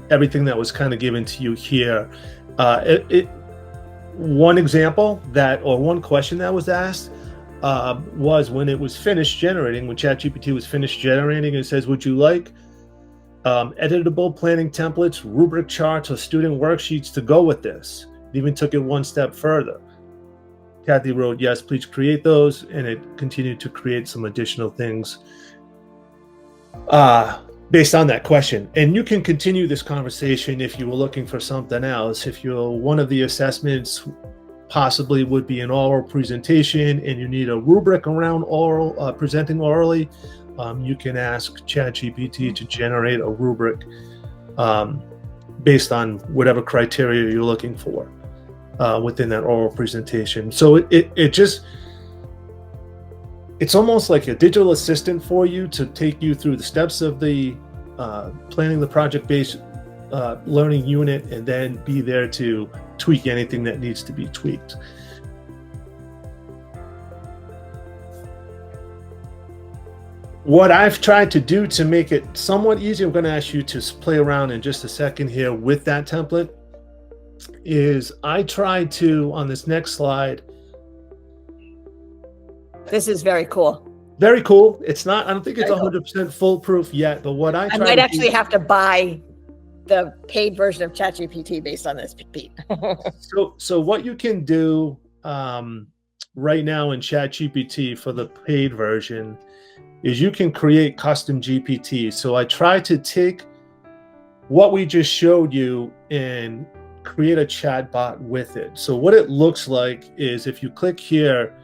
everything that was kind of given to you here. One example one question that was asked was when it was finished generating, when ChatGPT was finished generating, it says, would you like editable planning templates, rubric charts, or student worksheets to go with this? It even took it one step further. Kathy wrote, yes, please create those, and it continued to create some additional things based on that question. And you can continue this conversation if you were looking for something else. If one of the assessments possibly would be an oral presentation and you need a rubric around presenting orally, you can ask ChatGPT to generate a rubric based on whatever criteria you're looking for within that oral presentation. So it's almost like a digital assistant for you to take you through the steps of the planning the project-based learning unit, and then be there to tweak anything that needs to be tweaked. What I've tried to do to make it somewhat easier, I'm going to ask you to play around in just a second here with that template, is I tried to, on this next slide. This is very cool. Very cool. It's not, I don't think it's 100% foolproof yet, but what I might actually have to buy the paid version of ChatGPT based on this, Pete. So what you can do right now in ChatGPT for the paid version is you can create custom GPTs. So I tried to take what we just showed you and create a chatbot with it. So what it looks like is, if you click here,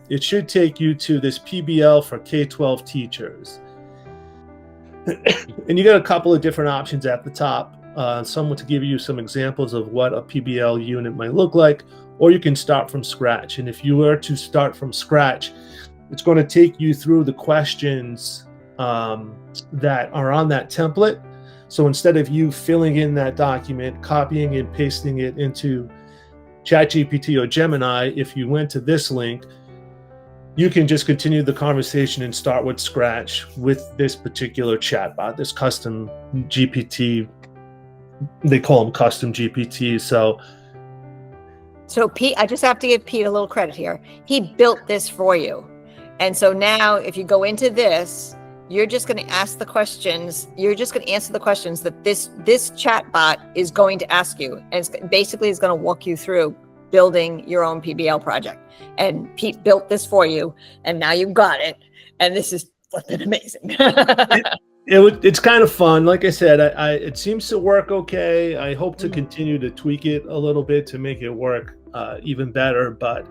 it should take you to this PBL for K-12 teachers. And you got a couple of different options at the top. Some to give you some examples of what a PBL unit might look like, or you can start from scratch. And if you were to start from scratch, it's going to take you through the questions that are on that template. So instead of you filling in that document, copying and pasting it into ChatGPT or Gemini, if you went to this link, you can just continue the conversation and start with scratch with this particular chatbot, this custom GPT. They call them custom GPTs. So Pete, I just have to give Pete a little credit here. He built this for you. And so now if you go into this, you're just going to ask the questions. You're just going to answer the questions that this chatbot is going to ask you. And it's going to walk you through building your own PBL project. And Pete built this for you, and now you've got it. And this is flipping amazing. It's kind of fun. Like I said, it seems to work okay. I hope to continue to tweak it a little bit to make it work even better. But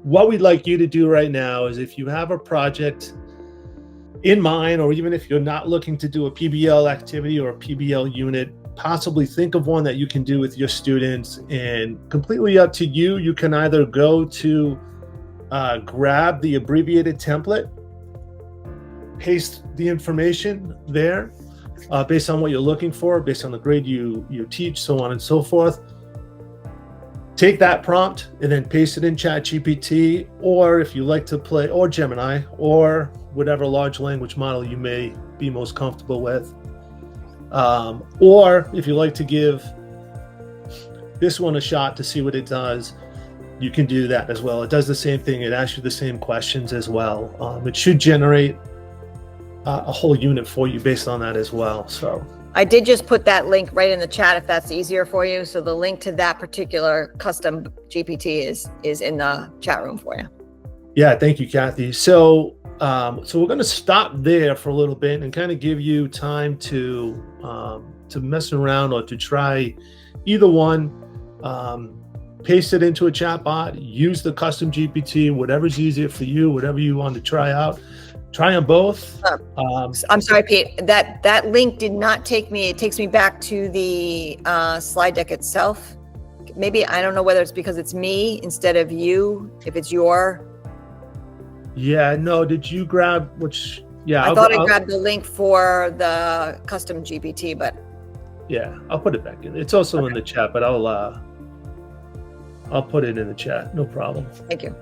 what we'd like you to do right now is, if you have a project in mind, or even if you're not looking to do a PBL activity or a PBL unit, possibly think of one that you can do with your students, and completely up to you. You can either go to grab the abbreviated template, paste the information there based on what you're looking for, based on the grade you teach, so on and so forth. Take that prompt and then paste it in ChatGPT, or if you like to play, or Gemini, or whatever large language model you may be most comfortable with. Or if you like to give this one a shot to see what it does, you can do that as well. It does the same thing. It asks you the same questions as well. It should generate a whole unit for you based on that as well. So I did just put that link right in the chat if that's easier for you. So the link to that particular custom GPT is in the chat room for you. Yeah, thank you, Kathy. So we're going to stop there for a little bit and kind of give you time to mess around or to try either one. Paste it into a chatbot, use the custom GPT, whatever's easier for you, whatever you want to try out. Try them both. I'm sorry, Pete. That link did not take me. It takes me back to the slide deck itself. Maybe, I don't know whether it's because it's me instead of you. If it's your. Yeah. No. Did you grab which? Yeah. I thought I grabbed the link for the custom GPT, but. Yeah, I'll put it back in. It's also in the chat, but I'll put it in the chat. No problem. Thank you.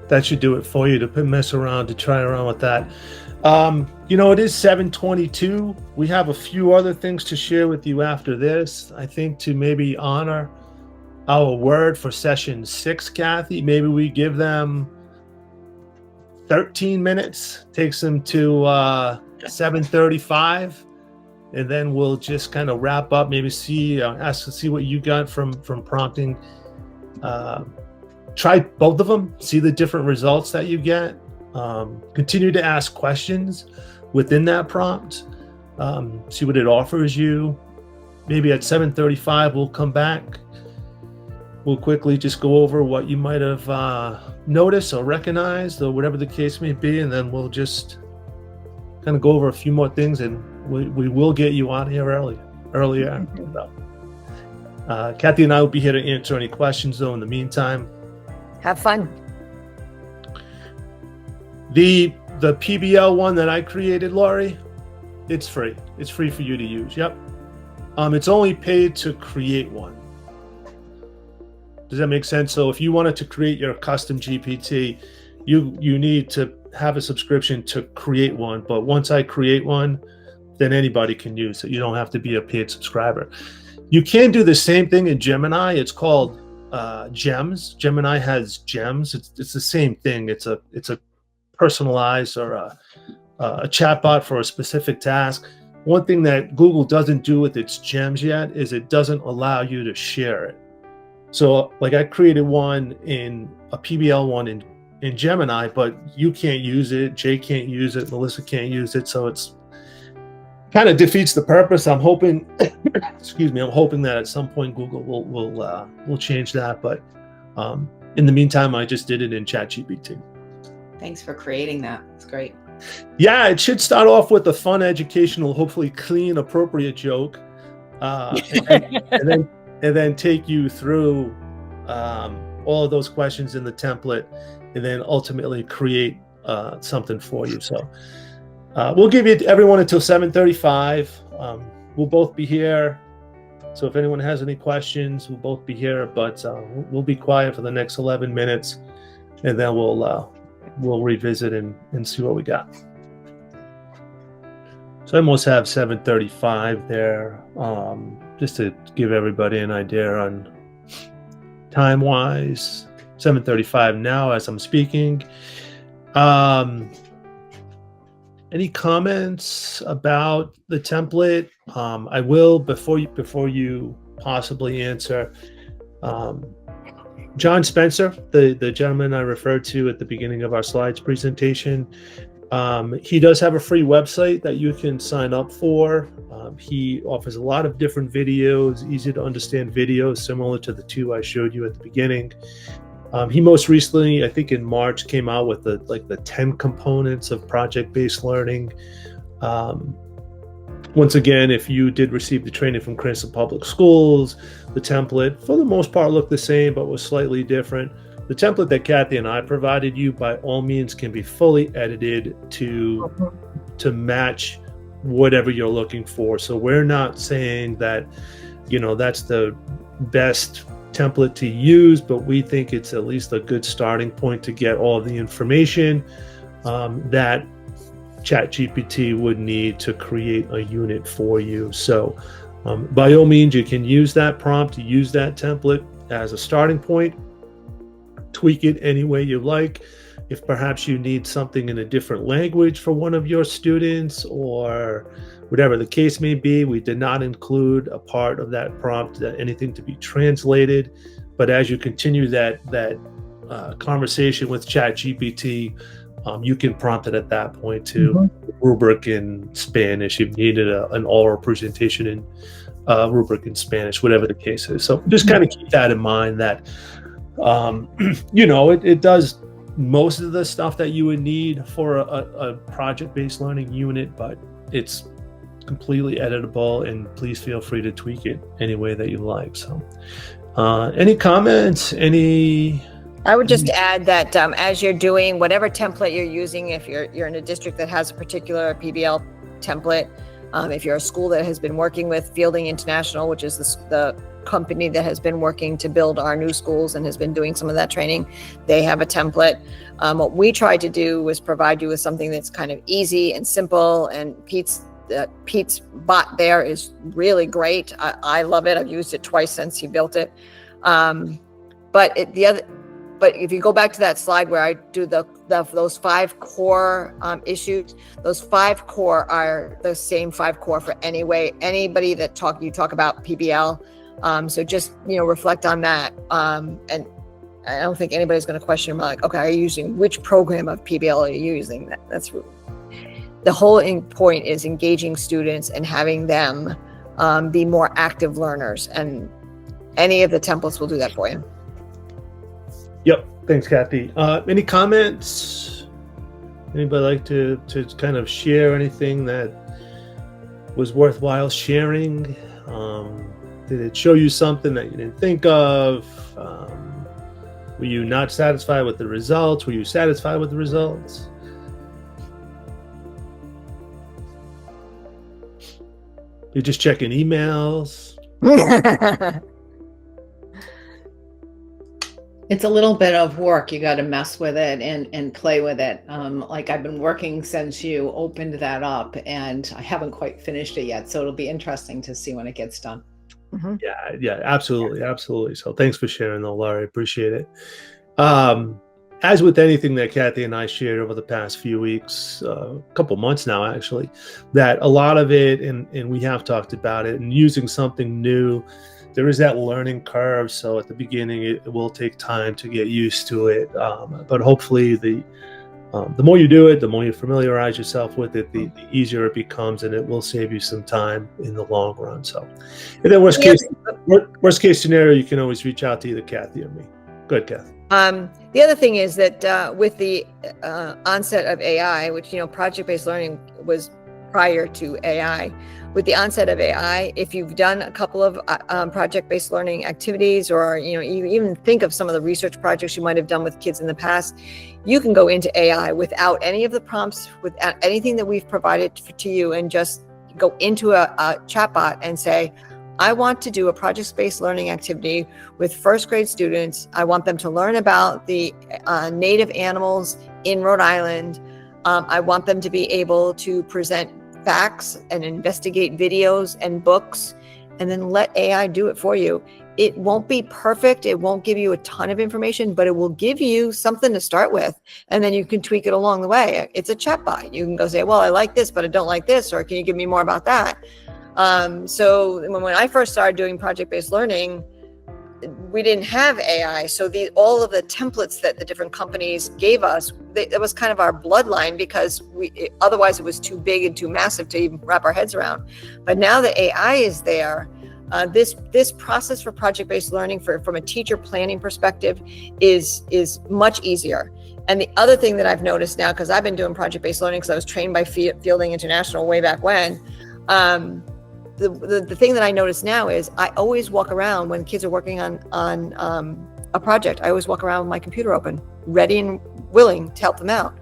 That should do it for you to mess around, to try around with that. It is 7:22. We have a few other things to share with you after this. I think to maybe honor our word for session 6, Kathy, maybe we give them 13 minutes, takes them to 7:35, and then we'll just kind of wrap up, maybe see what you got from prompting. Try both of them, see the different results that you get. Continue to ask questions within that prompt, see what it offers you. Maybe at 7:35, we'll come back. We'll quickly just go over what you might have noticed or recognized, or whatever the case may be, and then we'll just kind of go over a few more things, and we will get you out here earlier. Kathy and I will be here to answer any questions, though, in the meantime. Have fun. The PBL one that I created, Laurie, it's free. It's free for you to use. Yep. It's only paid to create one. Does that make sense? So if you wanted to create your custom GPT, you need to have a subscription to create one. But once I create one, then anybody can use it. You don't have to be a paid subscriber. You can do the same thing in Gemini. It's called Gems. Gemini has Gems. It's the same thing. It's a personalized or a chatbot for a specific task. One thing that Google doesn't do with its Gems yet is it doesn't allow you to share it. So like I created one in a PBL one in Gemini, but you can't use it. Jay can't use it. Melissa can't use it. So it's kind of defeats the purpose. I'm hoping, I'm hoping that at some point Google will change that. But in the meantime, I just did it in ChatGPT. Thanks for creating that. It's great. Yeah, it should start off with a fun, educational, hopefully clean, appropriate joke, and then take you through all of those questions in the template, and then ultimately create something for you. So we'll give everyone until 7:35. We'll both be here. So if anyone has any questions, we'll both be here, but we'll be quiet for the next 11 minutes, and then we'll revisit and see what we got. So I almost have 7:35 there, just to give everybody an idea on time-wise. 7:35 now as I'm speaking. Any comments about the template? I will, before you possibly answer, John Spencer, the gentleman I referred to at the beginning of our slides presentation, he does have a free website that you can sign up for. He offers a lot of different videos, easy to understand videos, similar to the two I showed you at the beginning. He most recently, I think in March, came out with the 10 components of project-based learning. Once again, if you did receive the training from Cranston Public Schools, the template, for the most part, looked the same, but was slightly different. The template that Kathy and I provided you, by all means, can be fully edited to match whatever you're looking for. So we're not saying that, that's the best template to use, but we think it's at least a good starting point to get all of the information that ChatGPT would need to create a unit for you. So by all means, you can use that prompt, use that template as a starting point, tweak it any way you like. If perhaps you need something in a different language for one of your students, or whatever the case may be, we did not include a part of that prompt, anything to be translated. But as you continue that conversation with ChatGPT, you can prompt it at that point to rubric in Spanish if you needed an oral presentation in rubric in Spanish, whatever the case is. So just kind of keep that in mind that, it does most of the stuff that you would need for a project-based learning unit, but it's completely editable, and please feel free to tweak it any way that you like. So any comments? I would just add that as you're doing whatever template you're using, if you're in a district that has a particular PBL template, if you're a school that has been working with Fielding International, which is the company that has been working to build our new schools and has been doing some of that training, they have a template. What we tried to do was provide you with something that's kind of easy and simple, and Pete's bot there is really great. I love it. I've used it twice since he built it. But if you go back to that slide where I do those 5 core issues, those 5 core are the same 5 core for anybody that you talk about PBL. So just, reflect on that. And I don't think anybody's going to question like, okay, are you using, which program of PBL are you using? That's the whole point is engaging students and having them be more active learners. And any of the templates will do that for you. Yep. Thanks, Kathy. Any comments? Anybody like to kind of share anything that was worthwhile sharing? Did it show you something that you didn't think of? Were you not satisfied with the results? Were you satisfied with the results? You're just checking emails? It's a little bit of work. You got to mess with it and play with it. Like I've been working since you opened that up, and I haven't quite finished it yet. So it'll be interesting to see when it gets done. Mm-hmm. Yeah, absolutely. So thanks for sharing though, Laurie. Appreciate it. As with anything that Kathy and I shared over the past few weeks, a couple months now, actually, that a lot of it, and we have talked about it, and using something new, there is that learning curve. So at the beginning, it will take time to get used to it. But hopefully the more you do it, the more you familiarize yourself with it, the easier it becomes, and it will save you some time in the long run. So, and then worst case scenario, you can always reach out to either Kathy or me. Go ahead, Kathy. The other thing is that with the onset of AI, which, project-based learning was prior to AI, with the onset of AI, if you've done a couple of project-based learning activities, or you even think of some of the research projects you might have done with kids in the past, you can go into AI without any of the prompts, without anything that we've provided to you, and just go into a chatbot and say, I want to do a project-based learning activity with first grade students. I want them to learn about the native animals in Rhode Island. I want them to be able to present facts and investigate videos and books, and then let AI do it for you. it won't be perfect. It won't give you a ton of information, but it will give you something to start with. And then you can tweak it along the way. It's a chatbot. You can go say, well, I like this, but I don't like this. Or can you give me more about that? So when I first started doing project-based learning, we didn't have AI. So all of the templates that the different companies gave us, that was kind of our bloodline, because otherwise it was too big and too massive to even wrap our heads around. But now that AI is there, this process for project-based learning from a teacher planning perspective is much easier. And the other thing that I've noticed now, because I've been doing project-based learning because I was trained by Fielding International way back when, the thing that I notice now is I always walk around when kids are working on a project. I always walk around with my computer open, ready and willing to help them out,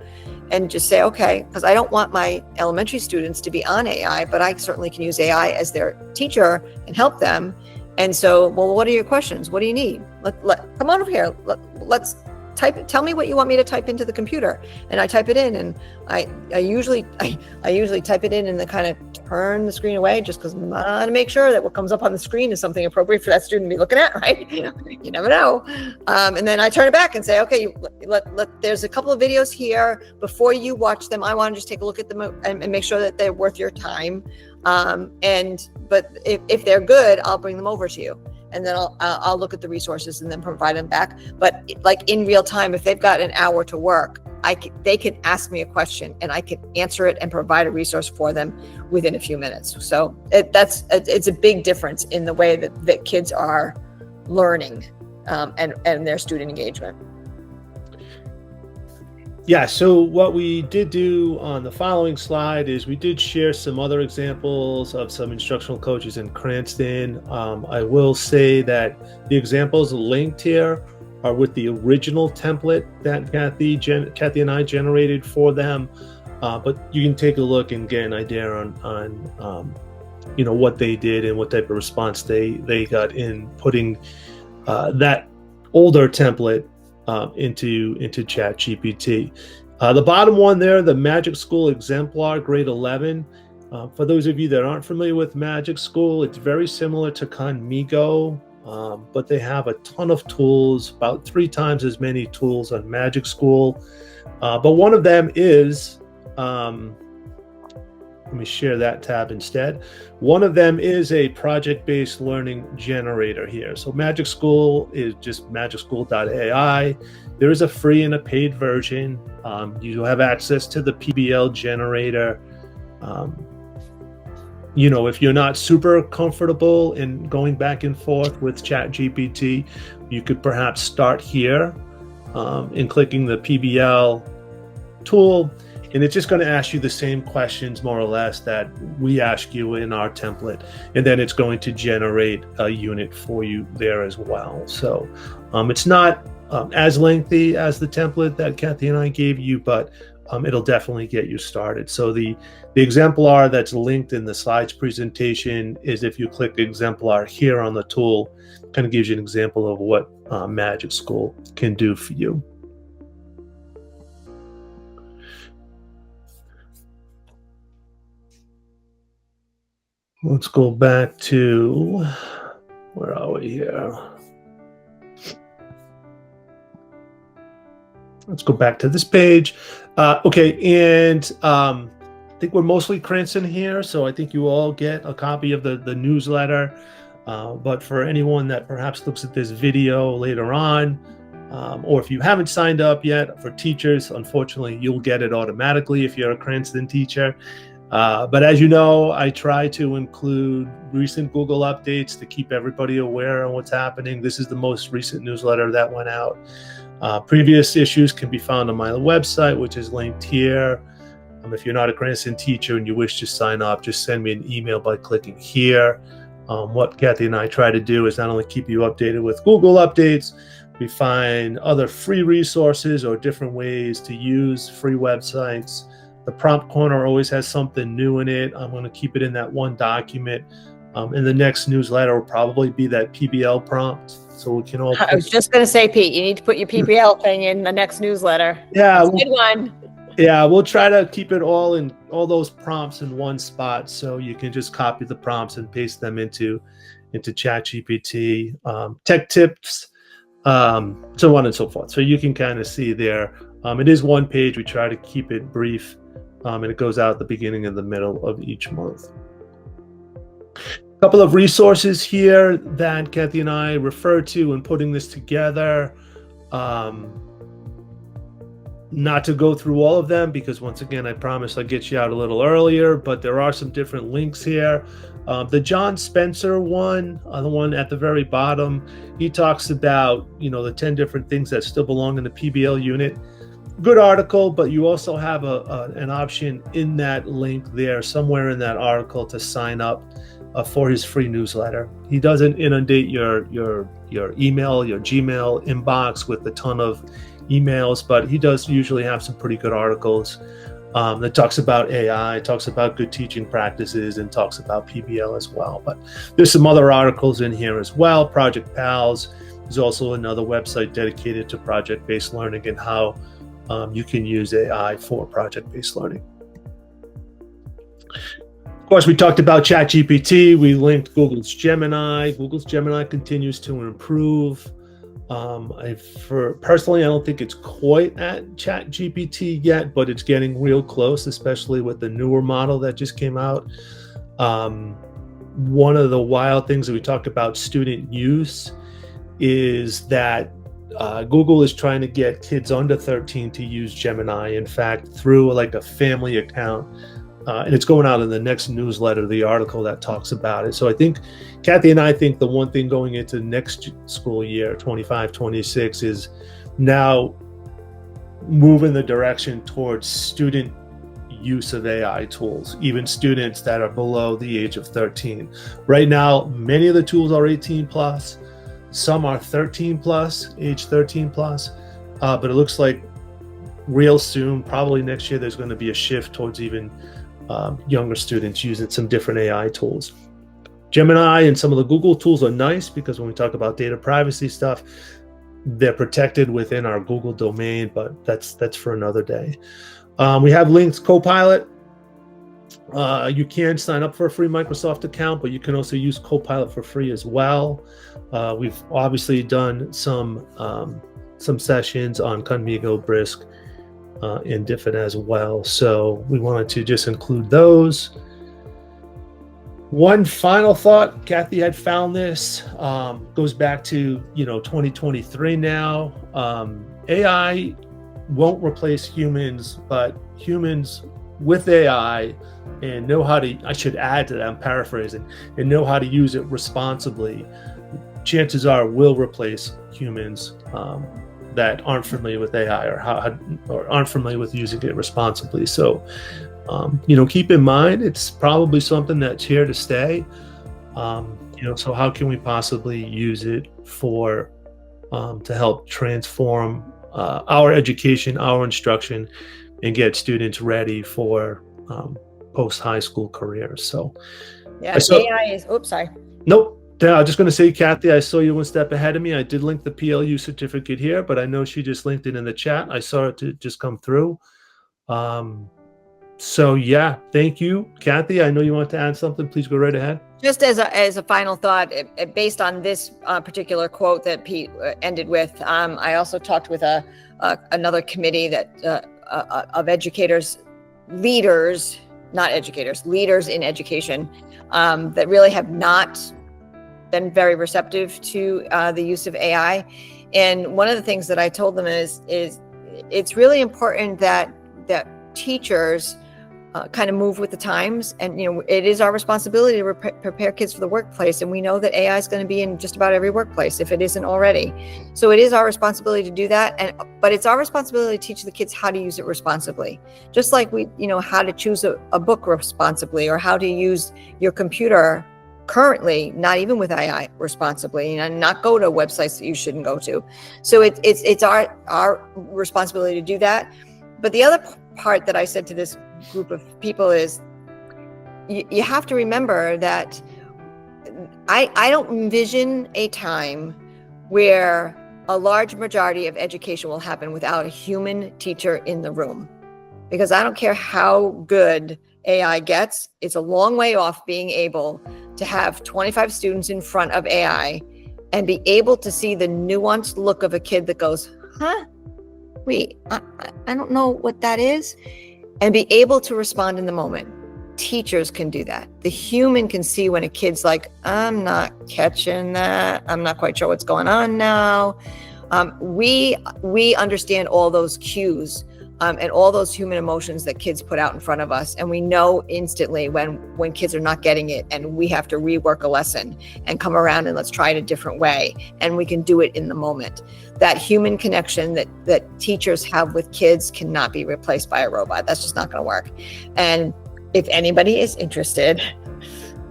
and just say, okay, because I don't want my elementary students to be on AI, but I certainly can use AI as their teacher and help them. And so, well, what are your questions? What do you need? Come on over here. Let's type it. Tell me what you want me to type into the computer, and I type it in. And I usually type it in and then kind of turn the screen away, just because I want to make sure that what comes up on the screen is something appropriate for that student to be looking at, right? You never know. And then I turn it back and say, okay, there's a couple of videos here. Before you watch them, I want to just take a look at them and make sure that they're worth your time. But if they're good, I'll bring them over to you. And then I'll look at the resources and then provide them back. But like in real time, if they've got an hour to work, they can ask me a question and I can answer it and provide a resource for them within a few minutes. So it's a big difference in the way that kids are learning and their student engagement. Yeah, so what we did do on the following slide is we did share some other examples of some instructional coaches in Cranston. I will say that the examples linked here are with the original template that Kathy and I generated for them. But you can take a look and get an idea on what they did and what type of response they got in putting that older template into ChatGPT. The bottom one there, the Magic School Exemplar, grade 11. For those of you that aren't familiar with Magic School, it's very similar to Khanmigo, but they have a ton of tools, about 3 times as many tools on Magic School. But one of them is, let me share that tab instead. One of them is a project-based learning generator here. So Magic School is just magicschool.ai. There is a free and a paid version. You have access to the PBL generator. If you're not super comfortable in going back and forth with ChatGPT, you could perhaps start here and clicking the PBL tool. And it's just going to ask you the same questions, more or less, that we ask you in our template. And then it's going to generate a unit for you there as well. So it's not as lengthy as the template that Kathy and I gave you, but it'll definitely get you started. So the exemplar that's linked in the slides presentation is, if you click exemplar here on the tool, kind of gives you an example of what Magic School can do for you. Let's go back to, where are we here? Let's go back to this page. Okay, and I think we're mostly Cranston here, so I think you all get a copy of the newsletter. But for anyone that perhaps looks at this video later on, or if you haven't signed up yet for teachers, unfortunately, you'll get it automatically if you're a Cranston teacher. But as you know, I try to include recent Google updates to keep everybody aware of what's happening. This is the most recent newsletter that went out. Previous issues can be found on my website, which is linked here. If you're not a Cranston teacher and you wish to sign up, just send me an email by clicking here. What Kathy and I try to do is not only keep you updated with Google updates, we find other free resources or different ways to use free websites. The prompt corner always has something new in it. I'm going to keep it in that one document. And the next newsletter will probably be that PBL prompt. So we can all. I was just going to say, Pete, you need to put your PBL thing in the next newsletter. Yeah. That's a good one. Yeah, we'll try to keep it all those prompts in one spot, so you can just copy the prompts and paste them into into ChatGPT, tech tips, so on and so forth. So you can kind of see there. It is one page. We try to keep it brief, and it goes out at the beginning and the middle of each month. A couple of resources here that Kathy and I referred to in putting this together. Not to go through all of them, because once again, I promise I'll get you out a little earlier, but there are some different links here. The John Spencer one, the one at the very bottom, he talks about, the 10 different things that still belong in the PBL unit. Good article, but you also have an option in that link there, somewhere in that article, to sign up for his free newsletter. He doesn't inundate your email, your Gmail inbox with a ton of emails, but he does usually have some pretty good articles that talks about AI, talks about good teaching practices, and talks about PBL as well. But there's some other articles in here as well. Project Pals is also another website dedicated to project-based learning and how you can use AI for project-based learning. Of course, we talked about ChatGPT. We linked Google's Gemini. Google's Gemini continues to improve. Personally, I don't think it's quite at ChatGPT yet, but it's getting real close, especially with the newer model that just came out. One of the wild things that we talked about student use is that Google is trying to get kids under 13 to use Gemini. In fact, through like a family account. And it's going out in the next newsletter, the article that talks about it. So I think, Kathy and I think the one thing going into next school year, 25-26, is now moving the direction towards student use of AI tools, even students that are below the age of 13. Right now, many of the tools are 18 plus, some are 13 plus, age 13 plus, but it looks like real soon, probably next year, there's going to be a shift towards even younger students using some different AI tools. Gemini and some of the Google tools are nice because when we talk about data privacy stuff, they're protected within our Google domain, but that's for another day. We have linked Copilot. You can sign up for a free Microsoft account, but you can also use Copilot for free as well. We've obviously done some sessions on Khanmigo, Brisk, and Diffin as well. So we wanted to just include those. One final thought, Kathy had found this, goes back to 2023 now. AI won't replace humans, but humans with AI and know how to, I should add to that, I'm paraphrasing, and know how to use it responsibly, chances are will replace humans that aren't familiar with AI or aren't familiar with using it responsibly. So, keep in mind, it's probably something that's here to stay. So how can we possibly use it for, to help transform our education, our instruction, and get students ready for post-high school careers. So, yeah, AI is, oops, sorry. Nope. I was just going to say, Kathy, I saw you one step ahead of me. I did link the PLU certificate here, but I know she just linked it in the chat. I saw it just come through. So yeah, thank you, Kathy. I know you want to add something. Please go right ahead. Just as a final thought, based on this particular quote that Pete ended with, I also talked with another committee that of educators, leaders, not educators, leaders in education, that really have not been very receptive to the use of AI. And one of the things that I told them is it's really important that teachers kind of move with the times. And, it is our responsibility to prepare kids for the workplace. And we know that AI is going to be in just about every workplace if it isn't already. So it is our responsibility to do that. But it's our responsibility to teach the kids how to use it responsibly. Just like we, how to choose a book responsibly, or how to use your computer currently, not even with AI, responsibly, and not go to websites that you shouldn't go to. So it's our responsibility to do that. But the other part that I said to this group of people is you have to remember that I don't envision a time where a large majority of education will happen without a human teacher in the room, because I don't care how good AI gets. It's a long way off being able to have 25 students in front of AI and be able to see the nuanced look of a kid that goes, huh? Wait, I don't know what that is. And be able to respond in the moment. Teachers can do that. The human can see when a kid's like, I'm not catching that. I'm not quite sure what's going on now. We understand all those cues and all those human emotions that kids put out in front of us. And we know instantly when kids are not getting it and we have to rework a lesson and come around and let's try it a different way. And we can do it in the moment. That human connection that teachers have with kids cannot be replaced by a robot. That's just not going to work. And if anybody is interested,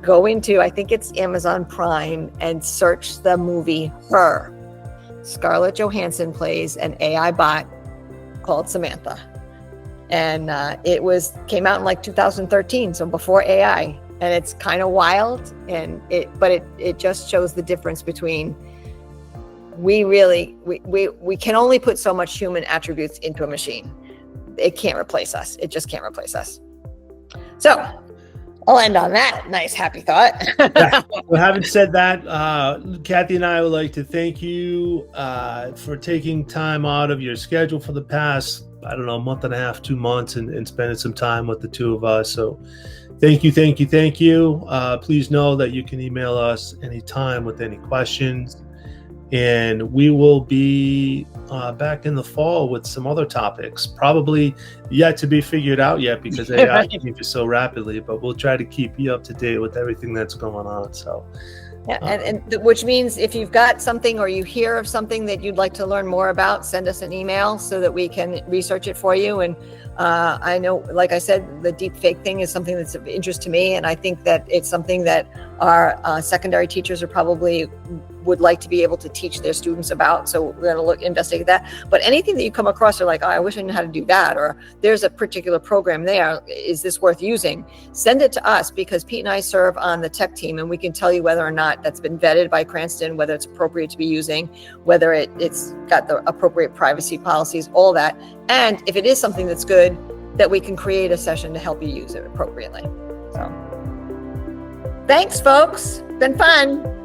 go into, I think it's Amazon Prime, and search the movie Her. Scarlett Johansson plays an AI bot called Samantha. And it came out in like 2013, so before AI. And it's kind of wild, but it just shows the difference between we can only put so much human attributes into a machine. It can't replace us. It just can't replace us. So I'll end on that nice, happy thought. Yeah. Well, having said that, Kathy and I would like to thank you for taking time out of your schedule for the past, month and a half, 2 months, and spending some time with the two of us. So thank you. Please know that you can email us anytime with any questions. And we will be back in the fall with some other topics, probably yet to be figured out yet because AI changes so rapidly, but we'll try to keep you up to date with everything that's going on. So, yeah, and which means if you've got something or you hear of something that you'd like to learn more about, send us an email so that we can research it for you. And I know, like I said, the deep fake thing is something that's of interest to me. And I think that it's something that our secondary teachers are probably would like to be able to teach their students about. So we're going to investigate that. But anything that you come across, you're like, oh, I wish I knew how to do that. Or there's a particular program there. Is this worth using? Send it to us, because Pete and I serve on the tech team, and we can tell you whether or not that's been vetted by Cranston, whether it's appropriate to be using, whether it's got the appropriate privacy policies, all that. And if it is something that's good, that we can create a session to help you use it appropriately. So thanks, folks. Been fun.